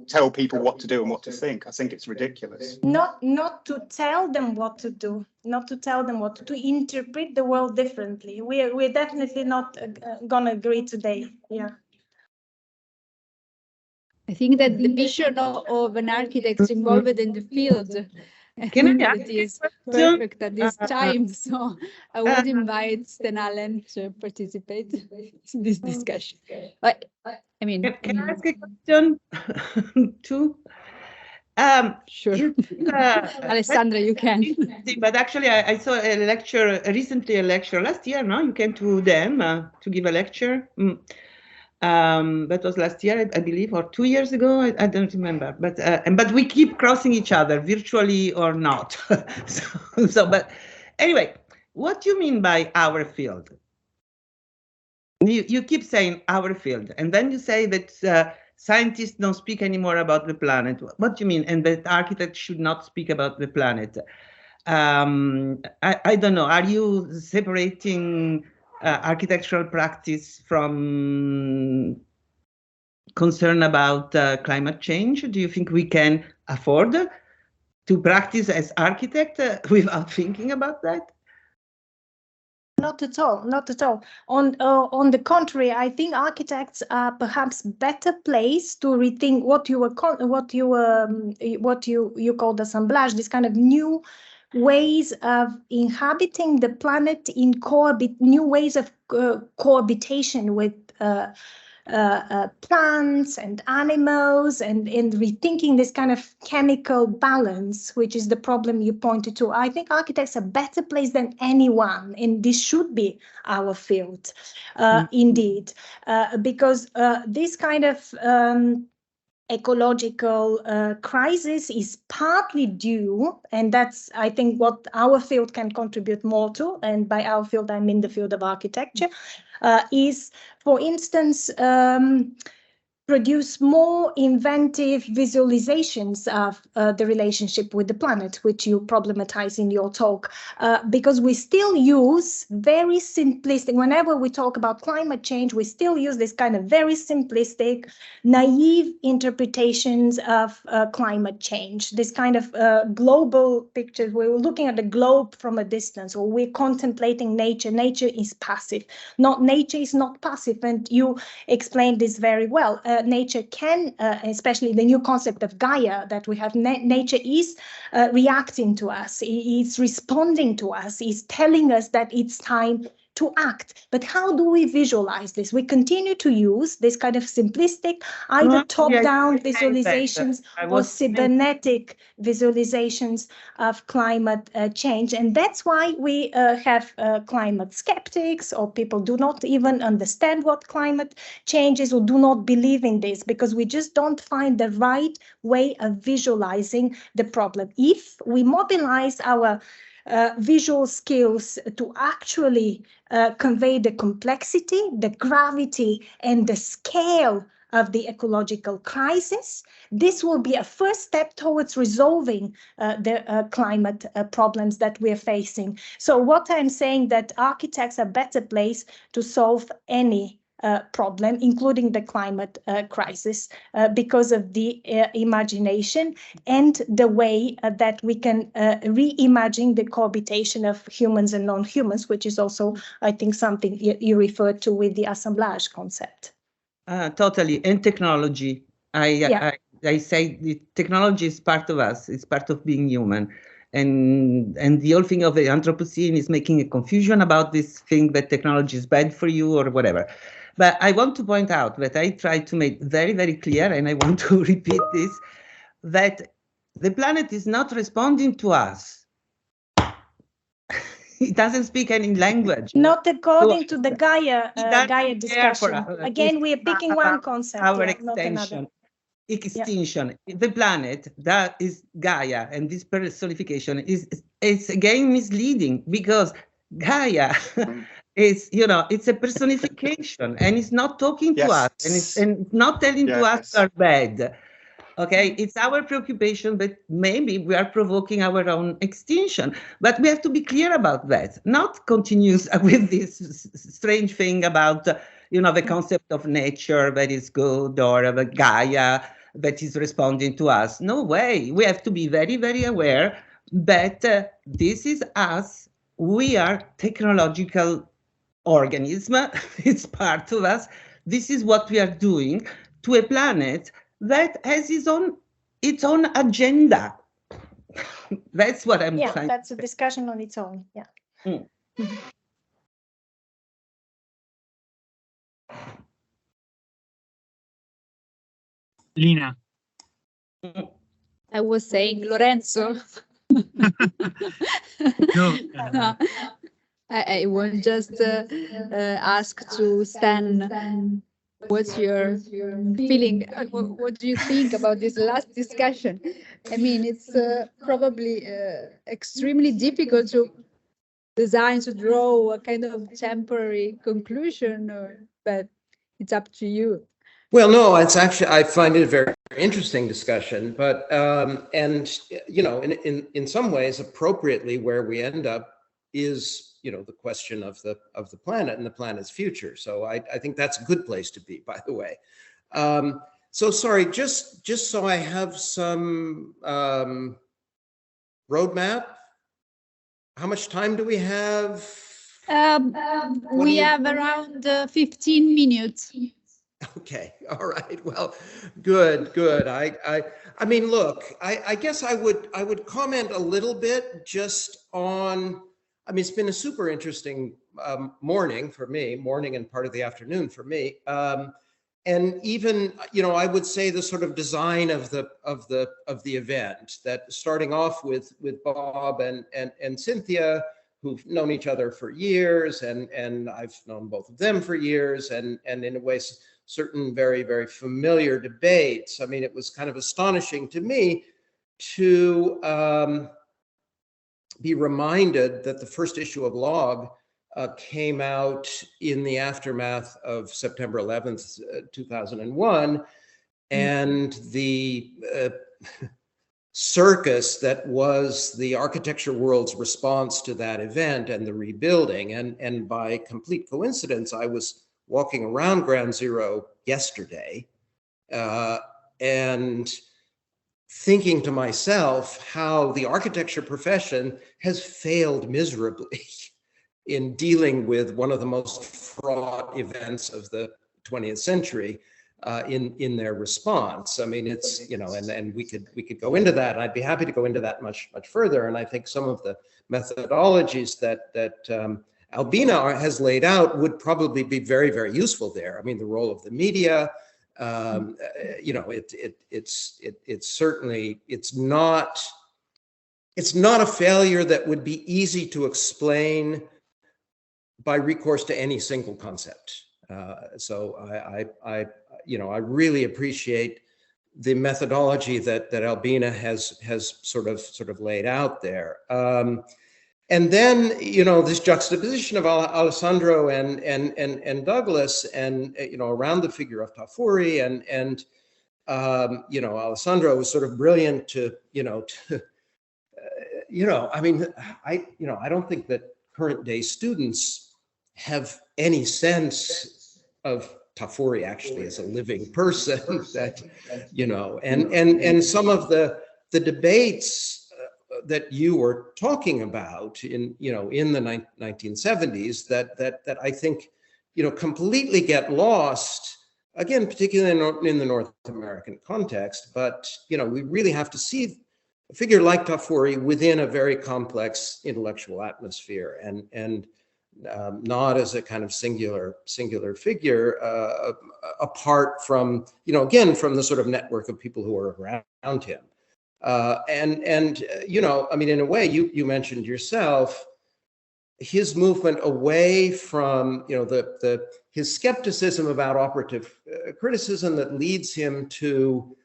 tell people what to do and what to think. I think it's ridiculous. Not to tell them what to do, not to tell them what to interpret the world differently. We're definitely not gonna agree today. Yeah. I think that the vision of an architect involved in the field is perfect at this time. So I would invite Sten Allen to participate in this discussion. I mean, can I ask a question too? Sure. Alessandra, you can. But actually, I saw a lecture, recently a lecture last year, no? You came to them to give a lecture. That was last year, I believe, or 2 years ago. I don't remember. But we keep crossing each other, virtually or not. But anyway, what do you mean by our field? You keep saying our field, and then you say that scientists don't speak anymore about the planet. What do you mean? And that architects should not speak about the planet. I don't know. Are you separating architectural practice from concern about climate change? Do you think we can afford to practice as architect without thinking about that? Not at all. Not at all. On the contrary, I think architects are perhaps better placed to rethink what you called assemblage, this kind of new ways of inhabiting the planet in new ways of cohabitation with plants and animals, and rethinking this kind of chemical balance, which is the problem you pointed to. I think architects are better placed than anyone, and this should be our field, indeed, because this kind of ecological crisis is partly due, and that's, I think, what our field can contribute more to, and by our field, I mean the field of architecture, is, for instance, produce more inventive visualizations of the relationship with the planet, which you problematize in your talk, because we still use very simplistic, whenever we talk about climate change, we still use this kind of very simplistic, naive interpretations of climate change, this kind of global pictures. We're looking at the globe from a distance, or we're contemplating nature. Nature is passive. Nature is not passive, and you explained this very well. Nature can, especially the new concept of Gaia that we have, nature is reacting to us, it's responding to us, it's telling us that it's time to act. But how do we visualize this? We continue to use this kind of simplistic, either top-down visualizations or cybernetic visualizations of climate change. And that's why we have climate skeptics, or people do not even understand what climate change is or do not believe in this, because we just don't find the right way of visualizing the problem. If we mobilize our visual skills to actually convey the complexity, the gravity, and the scale of the ecological crisis, this will be a first step towards resolving the climate problems that we're facing. So what I'm saying, that architects are better placed to solve any problem, including the climate crisis, because of the imagination and the way that we can reimagine the cohabitation of humans and non-humans, which is also, I think, something you referred to with the assemblage concept. Totally, and technology. I say the technology is part of us. It's part of being human. And the whole thing of the Anthropocene is making a confusion about this thing that technology is bad for you or whatever. But I want to point out that I try to make very, very clear, and I want to repeat this, that the planet is not responding to us. It doesn't speak any language. Not according to the Gaia discussion. Again, we are picking one concept, our extinction. The planet, that is Gaia, and this personification is again misleading, because Gaia is, it's a personification, and it's not talking to us, and it's not telling to us we're bad. Okay, it's our preoccupation, but maybe we are provoking our own extinction. But we have to be clear about that, not continue with this strange thing about, the concept of nature that is good, or of a Gaia that is responding to us. No way. We have to be very, very aware that this is us. We are technological organism. It's part of us. This is what we are doing to a planet that has its own agenda. That's what I'm trying. That's a discussion on its own. Yeah. Lina. I was saying Lorenzo. No. I will just ask to Stan, what's your feeling? What do you think about this last discussion? I mean, it's probably extremely difficult to design, to draw a kind of temporary conclusion, but it's up to you. Well, no, it's actually, I find it a very interesting discussion, but, and, in some ways, appropriately, where we end up is, the question of the planet and the planet's future. So I think that's a good place to be, by the way. So sorry, just so I have some roadmap. How much time do we have? We have around 15 minutes. Okay, all right. Well, good. I mean, look, I guess I would comment a little bit just on. I mean, it's been a super interesting morning for me, morning and part of the afternoon for me, and even I would say the sort of design of the event, that starting off with Bob and Cynthia, who've known each other for years, and I've known both of them for years, and in a way certain very, very familiar debates. I mean, it was kind of astonishing to me to be reminded that the first issue of Log came out in the aftermath of September 11th, 2001, and the circus that was the architecture world's response to that event and the rebuilding. And by complete coincidence, I was walking around Ground Zero yesterday and thinking to myself how the architecture profession has failed miserably in dealing with one of the most fraught events of the 20th century in their response. I mean, it's, and we could go into that. I'd be happy to go into that much further. And I think some of the methodologies that Albina has laid out would probably be very, very useful there. I mean, the role of the media, you know, it's certainly, it's not a failure that would be easy to explain by recourse to any single concept. So I you know, I really appreciate the methodology that Albina has sort of laid out there. And then, you know, this juxtaposition of Alessandro and Douglas, and you know, around the figure of Tafuri, and you know, Alessandro was sort of brilliant to, you know, I mean, I don't think that current day students have any sense of Tafuri actually as a living person. That, you know, and some of the debates that you were talking about in, you know, in the 1970s that I think, you know, completely get lost, again, particularly in the North American context. But, you know, we really have to see a figure like Tafuri within a very complex intellectual atmosphere, and not as a kind of singular figure, apart from, you know, again, from the sort of network of people who are around him. And you know, I mean, in a way, you mentioned yourself, his movement away from, you know, his skepticism about operative criticism that leads him to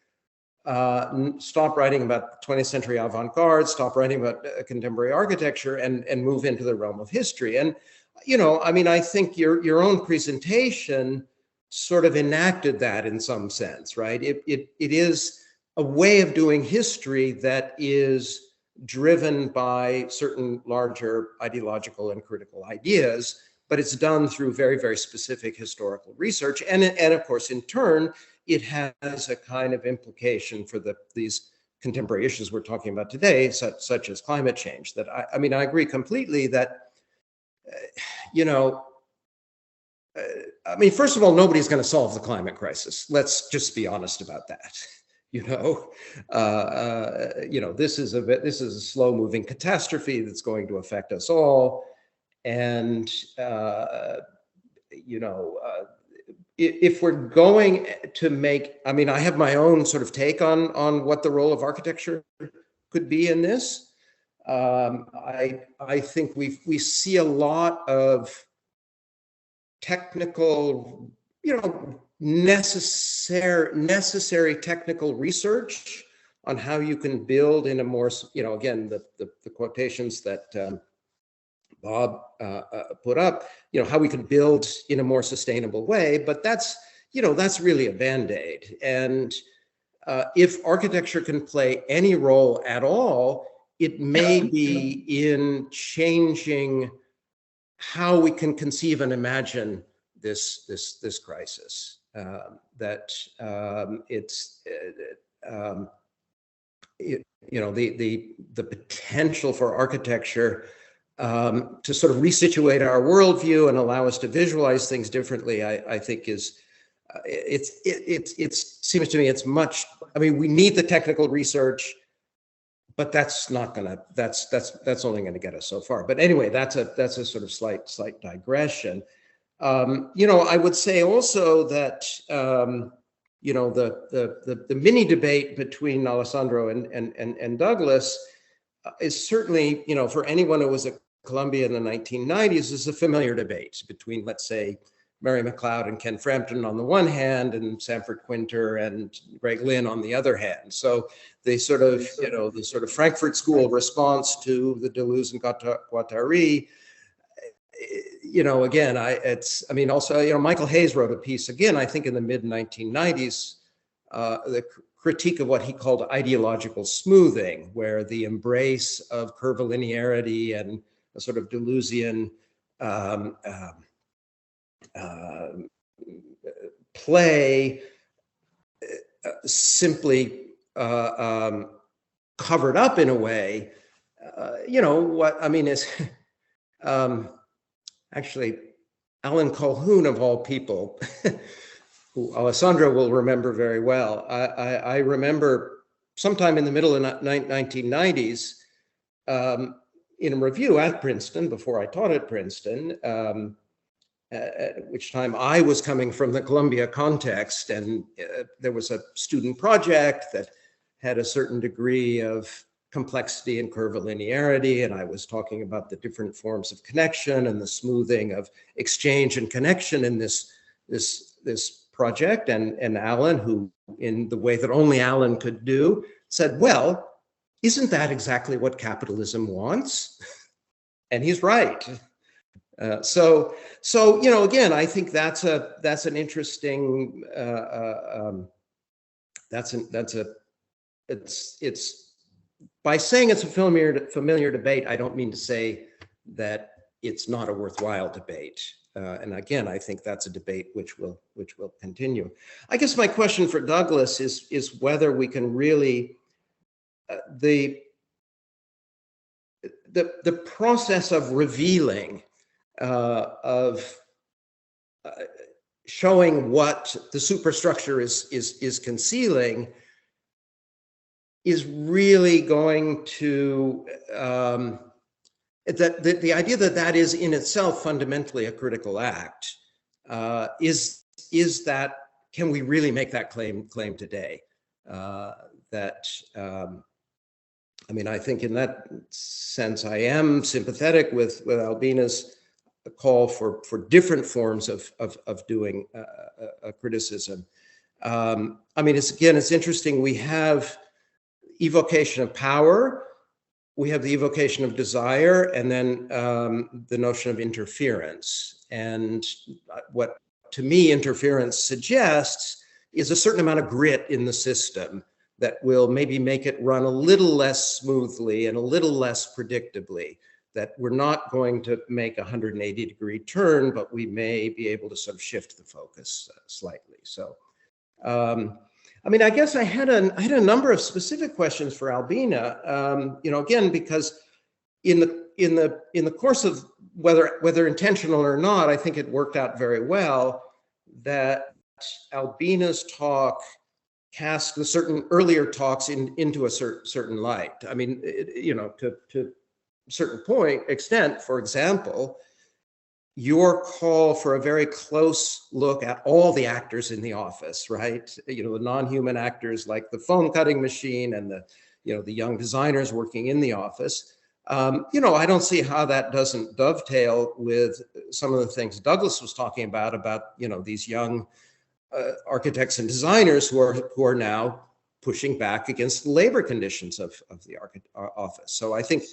stop writing about 20th century avant-garde, stop writing about contemporary architecture, and move into the realm of history. And, you know, I mean, I think your own presentation sort of enacted that in some sense, right? It is a way of doing history that is driven by certain larger ideological and critical ideas, but it's done through very, very specific historical research. And of course, in turn, it has a kind of implication for these contemporary issues we're talking about today, such as climate change. That I mean, I agree completely that, you know, I mean, first of all, nobody's going to solve the climate crisis. Let's just be honest about that. You know, this is a slow-moving catastrophe that's going to affect us all, and you know, if we're going to make, I mean, I have my own sort of take on what the role of architecture could be in this. I think we see a lot of technical, you know, necessary technical research on how you can build in a more, you know, again, the quotations that Bob put up, you know, how we could build in a more sustainable way. But that's, you know, that's really a Band-Aid. And if architecture can play any role at all, it may be in changing how we can conceive and imagine this crisis. It's you know, the potential for architecture to sort of resituate our worldview and allow us to visualize things differently, I think is it seems to me it's much. I mean, we need the technical research, but that's not gonna. That's only going to get us so far. But anyway, that's a sort of slight digression. You know, I would say also that you know, the mini debate between Alessandro and Douglas is certainly, you know, for anyone who was at Columbia in the 1990s, is a familiar debate between, let's say, Mary McLeod and Ken Frampton on the one hand, and Sanford Quinter and Greg Lynn on the other hand. So they sort of, you know, the sort of Frankfurt School response to the Deleuze and Guattari. You know, again, I mean, also, you know, Michael Hayes wrote a piece, again, I think in the mid-1990s, the critique of what he called ideological smoothing, where the embrace of curvilinearity and a sort of Deleuzian play simply covered up in a way, you know, what I mean is actually Alan Colquhoun, of all people, who Alessandro will remember very well. I remember sometime in the middle of the 1990s, in a review at Princeton before I taught at Princeton, at which time I was coming from the Columbia context, and there was a student project that had a certain degree of complexity and curvilinearity, and I was talking about the different forms of connection and the smoothing of exchange and connection in this project. And Alan, who in the way that only Alan could do, said, well, isn't that exactly what capitalism wants? And he's right. So again, I think that's an interesting it's by saying it's a familiar debate, I don't mean to say that it's not a worthwhile debate. And again, I think that's a debate which will continue. I guess my question for Douglas is whether we can really the process of revealing, of showing what the superstructure is concealing, is really going to the idea that is in itself fundamentally a critical act. Is that, can we really make that claim today? I mean, I think in that sense, I am sympathetic with Albina's call for different forms of doing criticism. I mean, it's interesting. We have evocation of power, we have the evocation of desire, and then the notion of interference. And what, to me, interference suggests is a certain amount of grit in the system that will maybe make it run a little less smoothly and a little less predictably, that we're not going to make a 180-degree turn, but we may be able to sort of shift the focus slightly. So, I mean, I guess I had a number of specific questions for Albina. Again, because in the course of whether intentional or not, I think it worked out very well that Albina's talk cast the certain earlier talks into a certain light. I mean, to a certain extent, for example, your call for a very close look at all the actors in the office, right? The non-human actors like the foam cutting machine and the young designers working in the office. I don't see how that doesn't dovetail with some of the things Douglas was talking about, these young architects and designers who are now pushing back against the labor conditions of the office. So I think,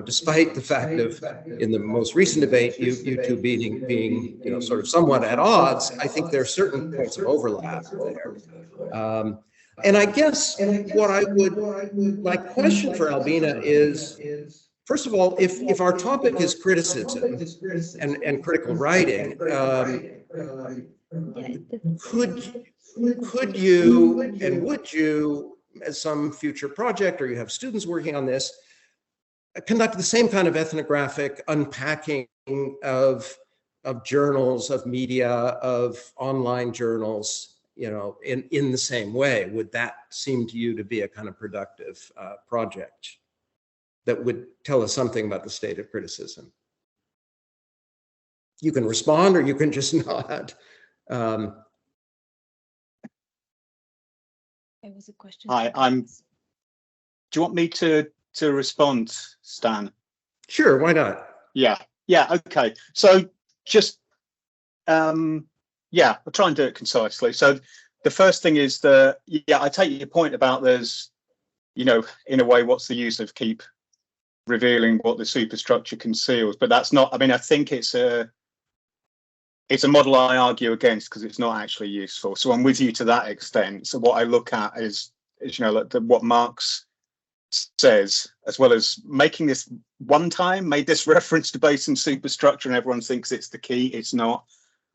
despite the fact of in the most recent debate, you two being sort of somewhat at odds, I think there are certain points of overlap there. And I guess my question for Albina is, first of all, if our topic is criticism and critical writing, could you and would you, as some future project, or you have students working on this, conduct the same kind of ethnographic unpacking of journals, of media, of online journals, in the same way? Would that seem to you to be a kind of productive project that would tell us something about the state of criticism? You can respond or you can just nod. It was a question. Hi, do you want me to respond, Stan? Sure, why not? Yeah, okay. So just, I'll try and do it concisely. So the first thing is that, I take your point about there's, in a way, what's the use of keep revealing what the superstructure conceals? But that's not, I mean, I think it's a model I argue against because it's not actually useful. So I'm with you to that extent. So what I look at is what Marx says, as well as making this one time, made this reference to base and superstructure, and everyone thinks it's the key. It's not.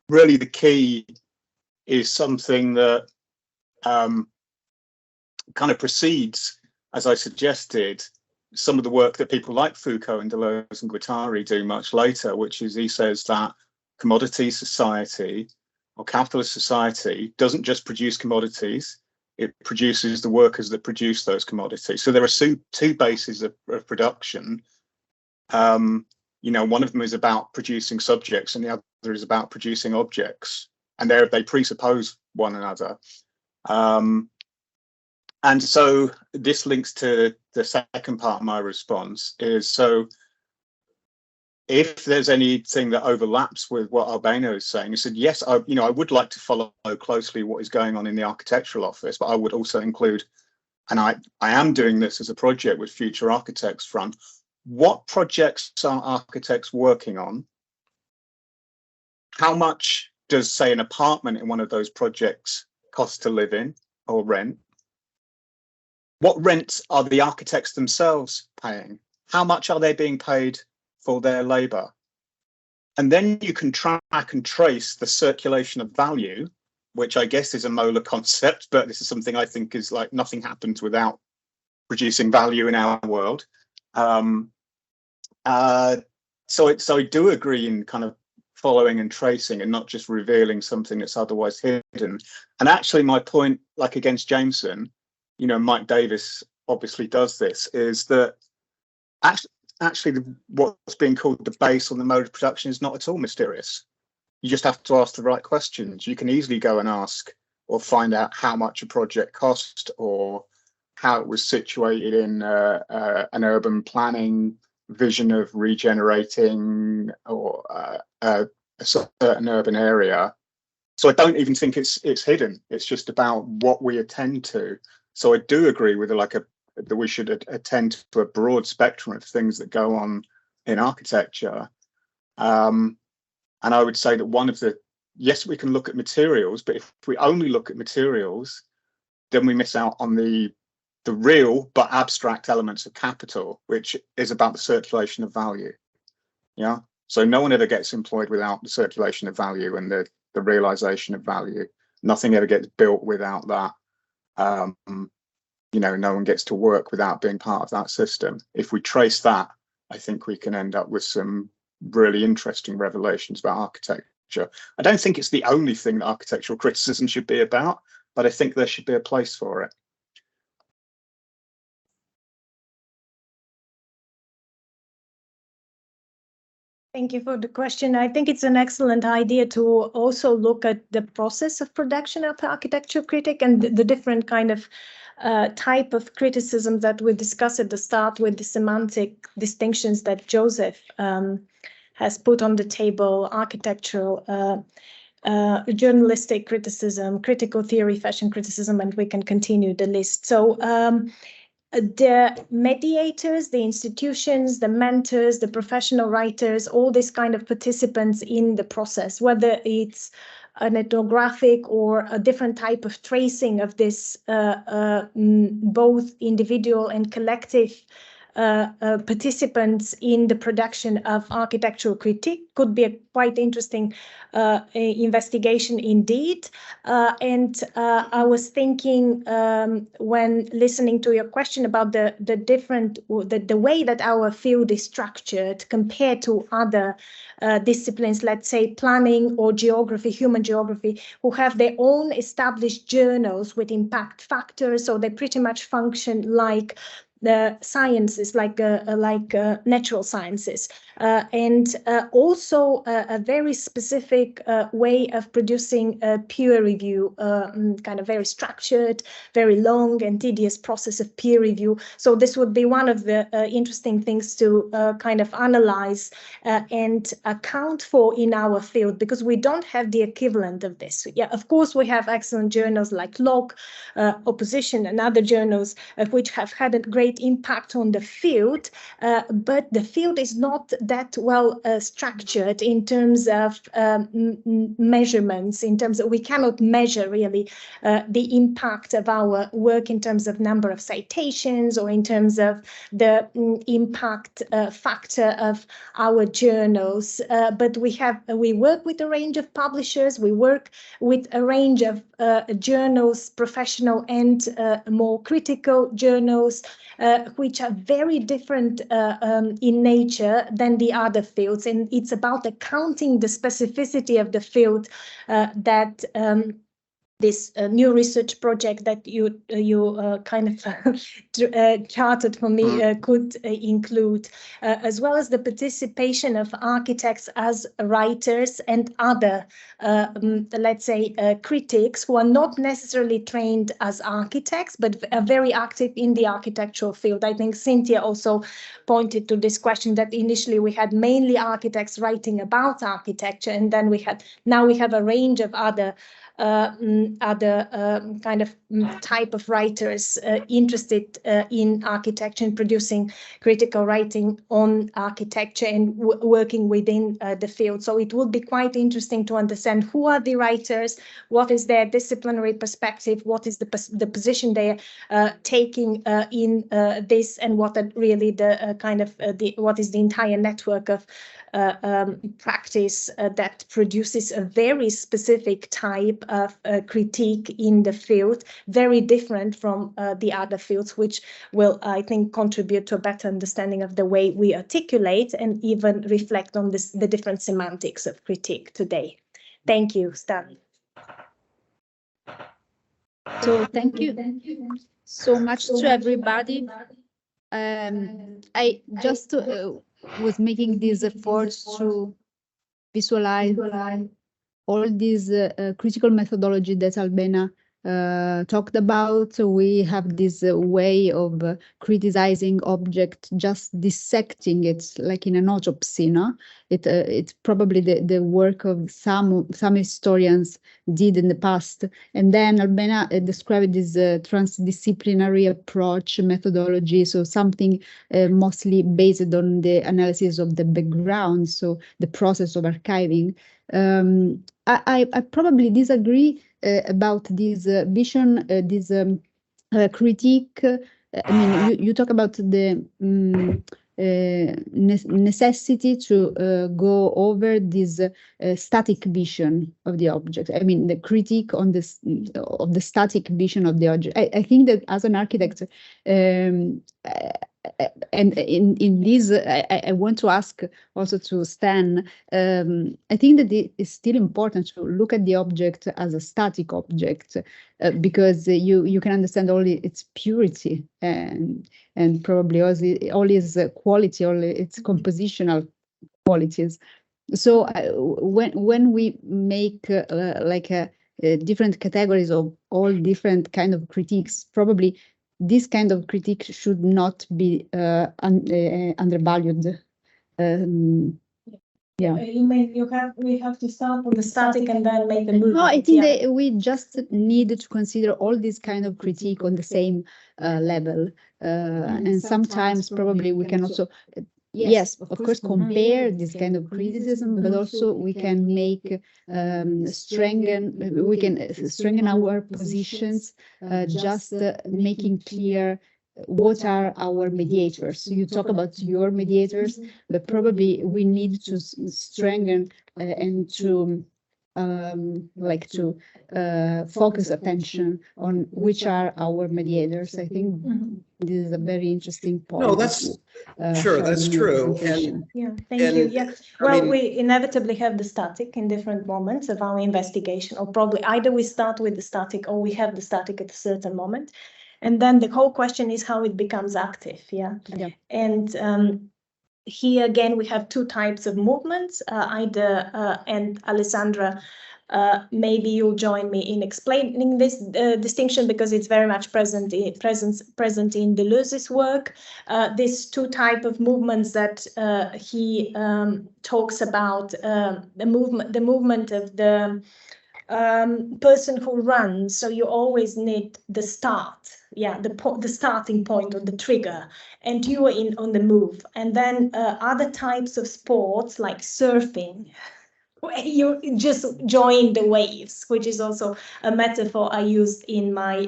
Really, the key is something that kind of precedes, as I suggested, some of the work that people like Foucault and Deleuze and Guattari do much later, which is he says that commodity society or capitalist society doesn't just produce commodities, it produces the workers that produce those commodities. So there are two bases of production. One of them is about producing subjects and the other is about producing objects, and they presuppose one another. And so this links to the second part of my response is, so if there's anything that overlaps with what Albano is saying, he said, yes, I would like to follow closely what is going on in the architectural office, but I would also include, and I am doing this as a project with Future Architects Front, what projects are architects working on? How much does, say, an apartment in one of those projects cost to live in or rent? What rent are the architects themselves paying? How much are they being paid for their labor? And then you can track and trace the circulation of value, which I guess is a Moeller concept, but this is something I think is like nothing happens without producing value in our world. So I do agree in kind of following and tracing and not just revealing something that's otherwise hidden. And actually my point, like against Jameson, Mike Davis obviously does this, is that actually what's being called the base or the mode of production is not at all mysterious. You just have to ask the right questions. You can easily go and ask or find out how much a project cost or how it was situated in an urban planning vision of regenerating or a certain urban area. So I don't even think it's hidden. It's just about what we attend to. So I do agree with that we should attend to a broad spectrum of things that go on in architecture. And I would say that yes, we can look at materials, but if we only look at materials, then we miss out on the real but abstract elements of capital, which is about the circulation of value. Yeah. So no one ever gets employed without the circulation of value and the realization of value. Nothing ever gets built without that. No one gets to work without being part of that system. If we trace that, I think we can end up with some really interesting revelations about architecture. I don't think it's the only thing that architectural criticism should be about, but I think there should be a place for it. Thank you for the question. I think it's an excellent idea to also look at the process of production of architecture critic and the different kind of type of criticism that we discussed at the start with the semantic distinctions that Joseph has put on the table: architectural, journalistic criticism, critical theory, fashion criticism, and we can continue the list. So the mediators, the institutions, the mentors, the professional writers, all these kind of participants in the process, whether it's an ethnographic or a different type of tracing of this, both individual and collective participants in the production of architectural critique, could be a quite interesting investigation indeed. And I was thinking when listening to your question about the way that our field is structured compared to other disciplines, let's say planning or geography, human geography, who have their own established journals with impact factors, so they pretty much function like the sciences, like natural sciences, and also a very specific way of producing peer review, kind of very structured, very long and tedious process of peer review. So this would be one of the interesting things to kind of analyze and account for in our field, because we don't have the equivalent of this. Yeah, of course, we have excellent journals like Locke, Opposition, and other journals which have had a great impact on the field, but the field is not that well structured in terms of measurements, in terms of, we cannot measure really the impact of our work in terms of number of citations or in terms of the impact factor of our journals, but we work with a range of publishers, we work with a range of journals, professional and more critical journals, which are very different in nature than the other fields. And it's about accounting the specificity of the field that this new research project that you kind of charted for me could include, as well as the participation of architects as writers and other, let's say, critics who are not necessarily trained as architects, but are very active in the architectural field. I think Cynthia also pointed to this question that initially we had mainly architects writing about architecture, and then now we have a range of other kind of type of writers interested in architecture and producing critical writing on architecture and working within the field. So it would be quite interesting to understand who are the writers, what is their disciplinary perspective, what is the position they are taking in this, and what are really the what is the entire network of practice that produces a very specific type of critique in the field, very different from the other fields, which will, I think, contribute to a better understanding of the way we articulate and even reflect on the different semantics of critique today. Thank you, Stan. So thank you so much to everybody. I just was making these efforts to visualize all these critical methodology that Albena talked about. We have this way of criticizing object, just dissecting it like in an autopsy, no? It's probably the work of some historians did in the past. And then Albena described this transdisciplinary approach methodology, so something mostly based on the analysis of the background, so the process of archiving. I probably disagree about this vision, this critique. I mean, you talk about the necessity to go over this static vision of the object. I mean, the critique on this of the static vision of the object. I think that as an architect, and in this, I want to ask also to Stan, I think that it is still important to look at the object as a static object, because you can understand only its purity and probably all its quality, all its compositional qualities. So when we make different categories of all different kind of critiques, probably this kind of critique should not be undervalued. Yeah. You mean we have to start with the static and then make the movement? No, I think that we just need to consider all this kind of critique on the same level, and sometimes probably we can also. Yes, of course, compare this kind of criticism, but also we can make strengthen our positions, just making clear what are our mediators. You talk about your mediators, but probably we need to strengthen and to focus attention on which are our mediators. I think this is a very interesting point. No, that's sure, that's true. And yeah, thank you. Yeah, well, we inevitably have the static in different moments of our investigation, or probably either we start with the static or we have the static at a certain moment. And then the whole question is how it becomes active. Yeah. And here again, we have two types of movements, and Alessandra, maybe you'll join me in explaining this distinction, because it's very much present in Deleuze's work. These two types of movements that he talks about, the movement of the person who runs. So you always need the start, the starting point or the trigger, and you are on the move. And then other types of sports like surfing, where you just join the waves, which is also a metaphor I used in my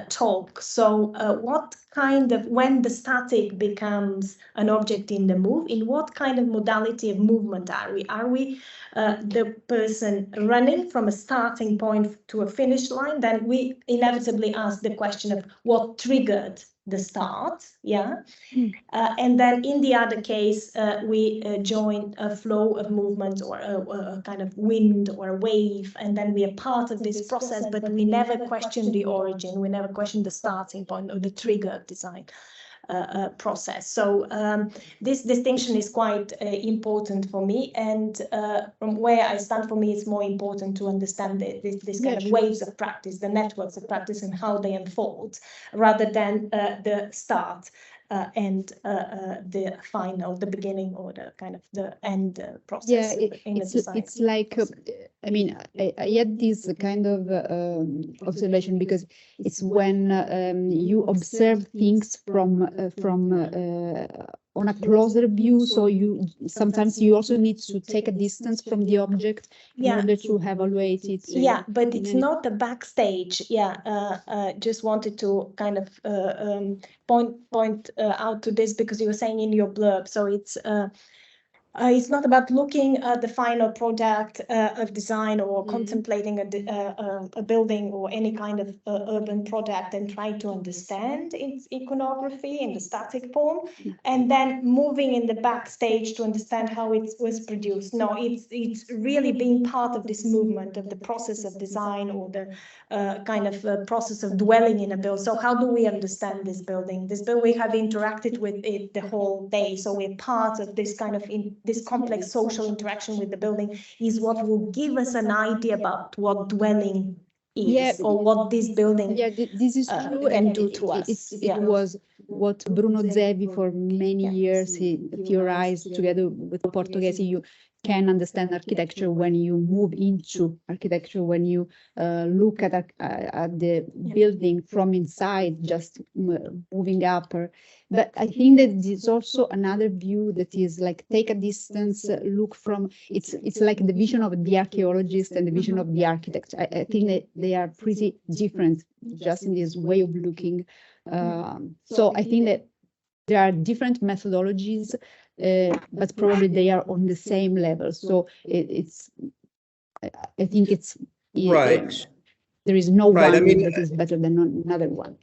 talk. So what kind of, when the static becomes an object in the move, in what kind of modality of movement are we? Are we the person running from a starting point to a finish line? Then we inevitably ask the question of what triggered the start, yeah? And then in the other case, we join a flow of movement or a kind of wind or a wave, and then we are part of this process, but we never question the origin, we never question the starting point or the trigger of design process. So this distinction is quite important for me, and from where I stand, for me, it's more important to understand this kind of waves of practice, the networks of practice, and how they unfold, rather than the start and the final, the beginning, or the kind of the end process. Yeah, it's like, I mean, I had this kind of observation, because it's when you observe things from on a closer view, so you sometimes you also need to take a distance from the object in order to evaluate it. Yeah, but it's not a backstage. Yeah, just wanted to kind of point out to this, because you were saying in your blurb. So it's not about looking at the final product of design, or contemplating a building or any kind of urban product and trying to understand its iconography in the static form, and then moving in the backstage to understand how it was produced. No, it's really being part of this movement of the process of design, or the kind of process of dwelling in a building. So how do we understand this building? This building, we have interacted with it the whole day, so we're part of this kind of this complex social interaction with the building is what will give us an idea about what dwelling is, or what this building this is true, can and do to us. It was what Bruno Zevi for many years he theorized together with Portoghese. You can understand architecture when you move into architecture, when you look at the building from inside, just moving up. But I think that there's also another view that is like, take a distance, look from, it's like the vision of the archaeologist and the vision of the architect. I think that they are pretty different just in this way of looking. So I think that there are different methodologies, but probably they are on the same level. So I think it's right. There is no one that is better than another one.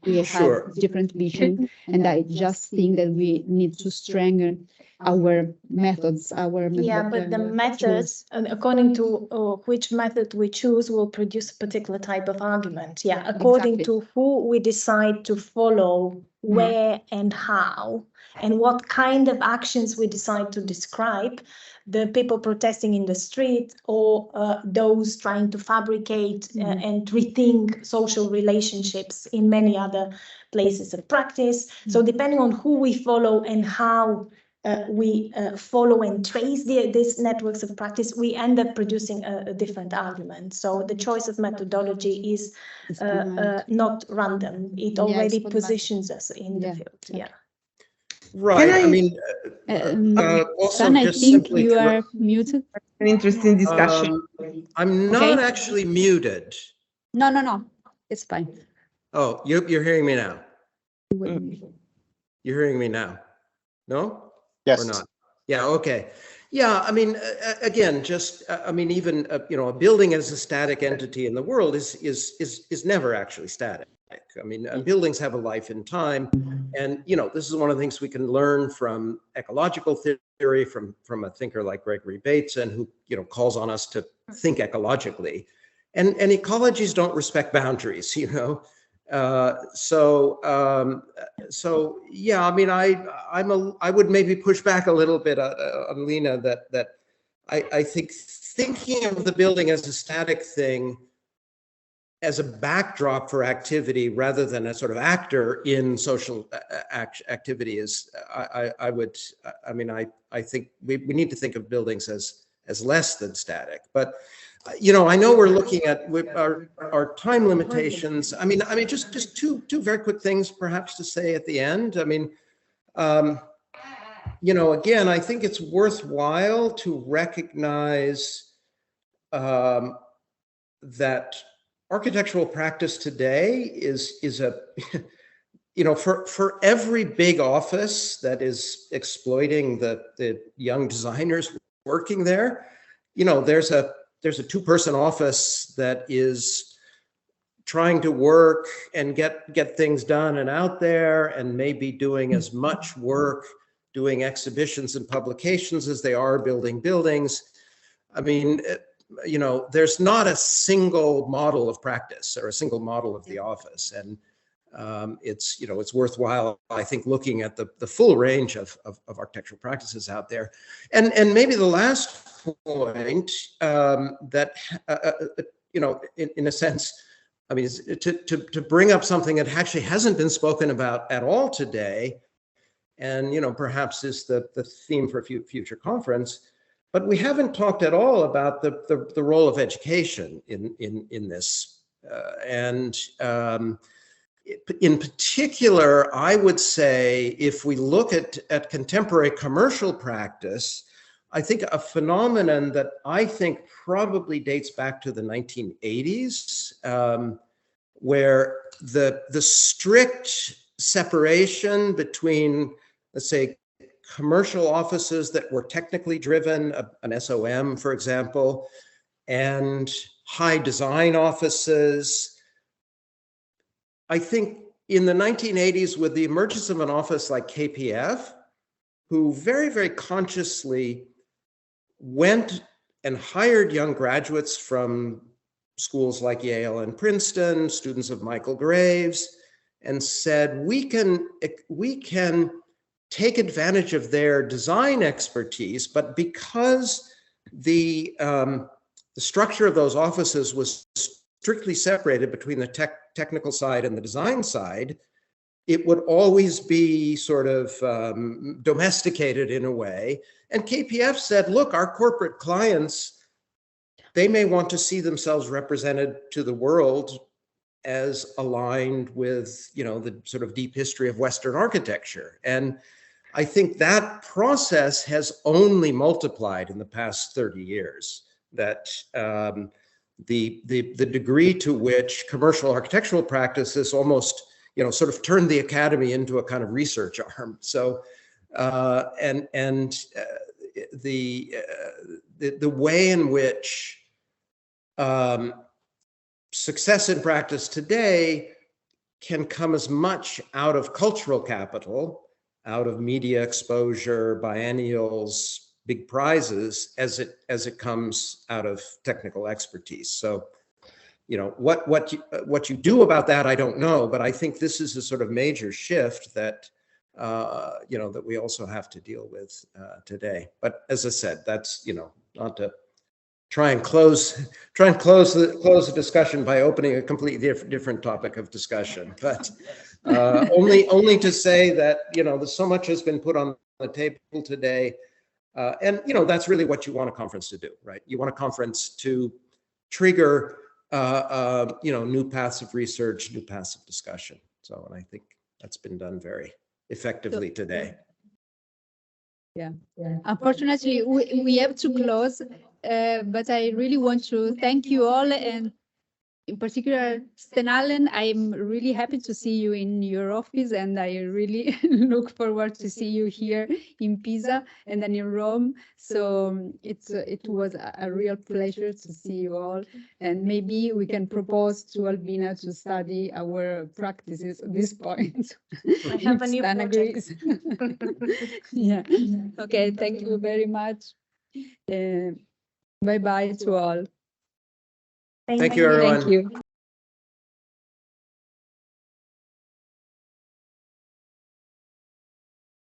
We have different vision, and I just think that we need to strengthen our methods, but the methods, according to which method we choose, will produce a particular type of argument. Yeah, according to who we decide to follow, where and how, and what kind of actions we decide to describe, the people protesting in the street, or those trying to fabricate and rethink social relationships in many other places of practice. So depending on who we follow and how we follow and trace these networks of practice, we end up producing a different argument. So the choice of methodology is not random. It already positions us in the field. Yeah. Right. I mean, also, San, I think you are muted. An interesting discussion. I'm not actually muted. No, it's fine. Oh, you're hearing me now. You're hearing me now. No? Yes. Or not? Yeah. Okay. Yeah. I mean, again, just I mean, even a building as a static entity in the world is never actually static. I mean, buildings have a life in time, and this is one of the things we can learn from ecological theory, from a thinker like Gregory Bateson, who calls on us to think ecologically, and ecologies don't respect boundaries, So yeah, I mean, I would maybe push back a little bit on Lena that I think thinking of the building as a static thing, as a backdrop for activity rather than a sort of actor in social activity is, I think we need to think of buildings as less than static. But I know we're looking at our time limitations. I mean, just two very quick things perhaps to say at the end. I mean, again, I think it's worthwhile to recognize that architectural practice today is you know, for every big office that is exploiting the young designers working there, you know, there's a 2-person office that is trying to work and get things done and out there, and maybe doing as much work doing exhibitions and publications as they are building buildings. I mean, you know, there's not a single model of practice or a single model of the office. And it's, you know, it's worthwhile, I think, looking at the full range of architectural practices out there. And maybe the last point that, you know, in a sense, I mean, to bring up something that actually hasn't been spoken about at all today, and, you know, perhaps is the theme for a future conference, but we haven't talked at all about the role of education in this. In particular, I would say, if we look at contemporary commercial practice, I think a phenomenon that I think probably dates back to the 1980s, where the strict separation between, let's say, commercial offices that were technically driven, an SOM, for example, and high design offices. I think in the 1980s, with the emergence of an office like KPF, who very, very consciously went and hired young graduates from schools like Yale and Princeton, students of Michael Graves, and said, we can take advantage of their design expertise, but because the structure of those offices was strictly separated between the technical side and the design side, it would always be sort of domesticated in a way. And KPF said, look, our corporate clients, they may want to see themselves represented to the world as aligned with, you know, the sort of deep history of Western architecture. And I think that process has only multiplied in the past 30 years, that the degree to which commercial architectural practices almost, you know, sort of turned the academy into a kind of research arm. So, the way in which success in practice today can come as much out of cultural capital, out of media exposure, biennials, big prizes, as it comes out of technical expertise. So, you know, what you do about that, I don't know, but I think this is a sort of major shift that you know, that we also have to deal with today. But as I said, that's, you know, not to try and close the discussion by opening a completely different topic of discussion, but only to say that, you know, there's so much has been put on the table today, and, you know, that's really what you want a conference to do, right? You want a conference to trigger you know, new paths of research, new paths of discussion. So, and I think that's been done very effectively today. Yeah. Unfortunately, we have to close, but I really want to thank you all, and in particular, Sten Allen. I'm really happy to see you in your office, and I really look forward to see you here in Pisa and then in Rome. So it was a real pleasure to see you all, and maybe we can propose to Albina to study our practices at this point. I have a new project. Yeah. Okay. Thank you very much. Bye bye to all. Thank you, everyone. Thank you.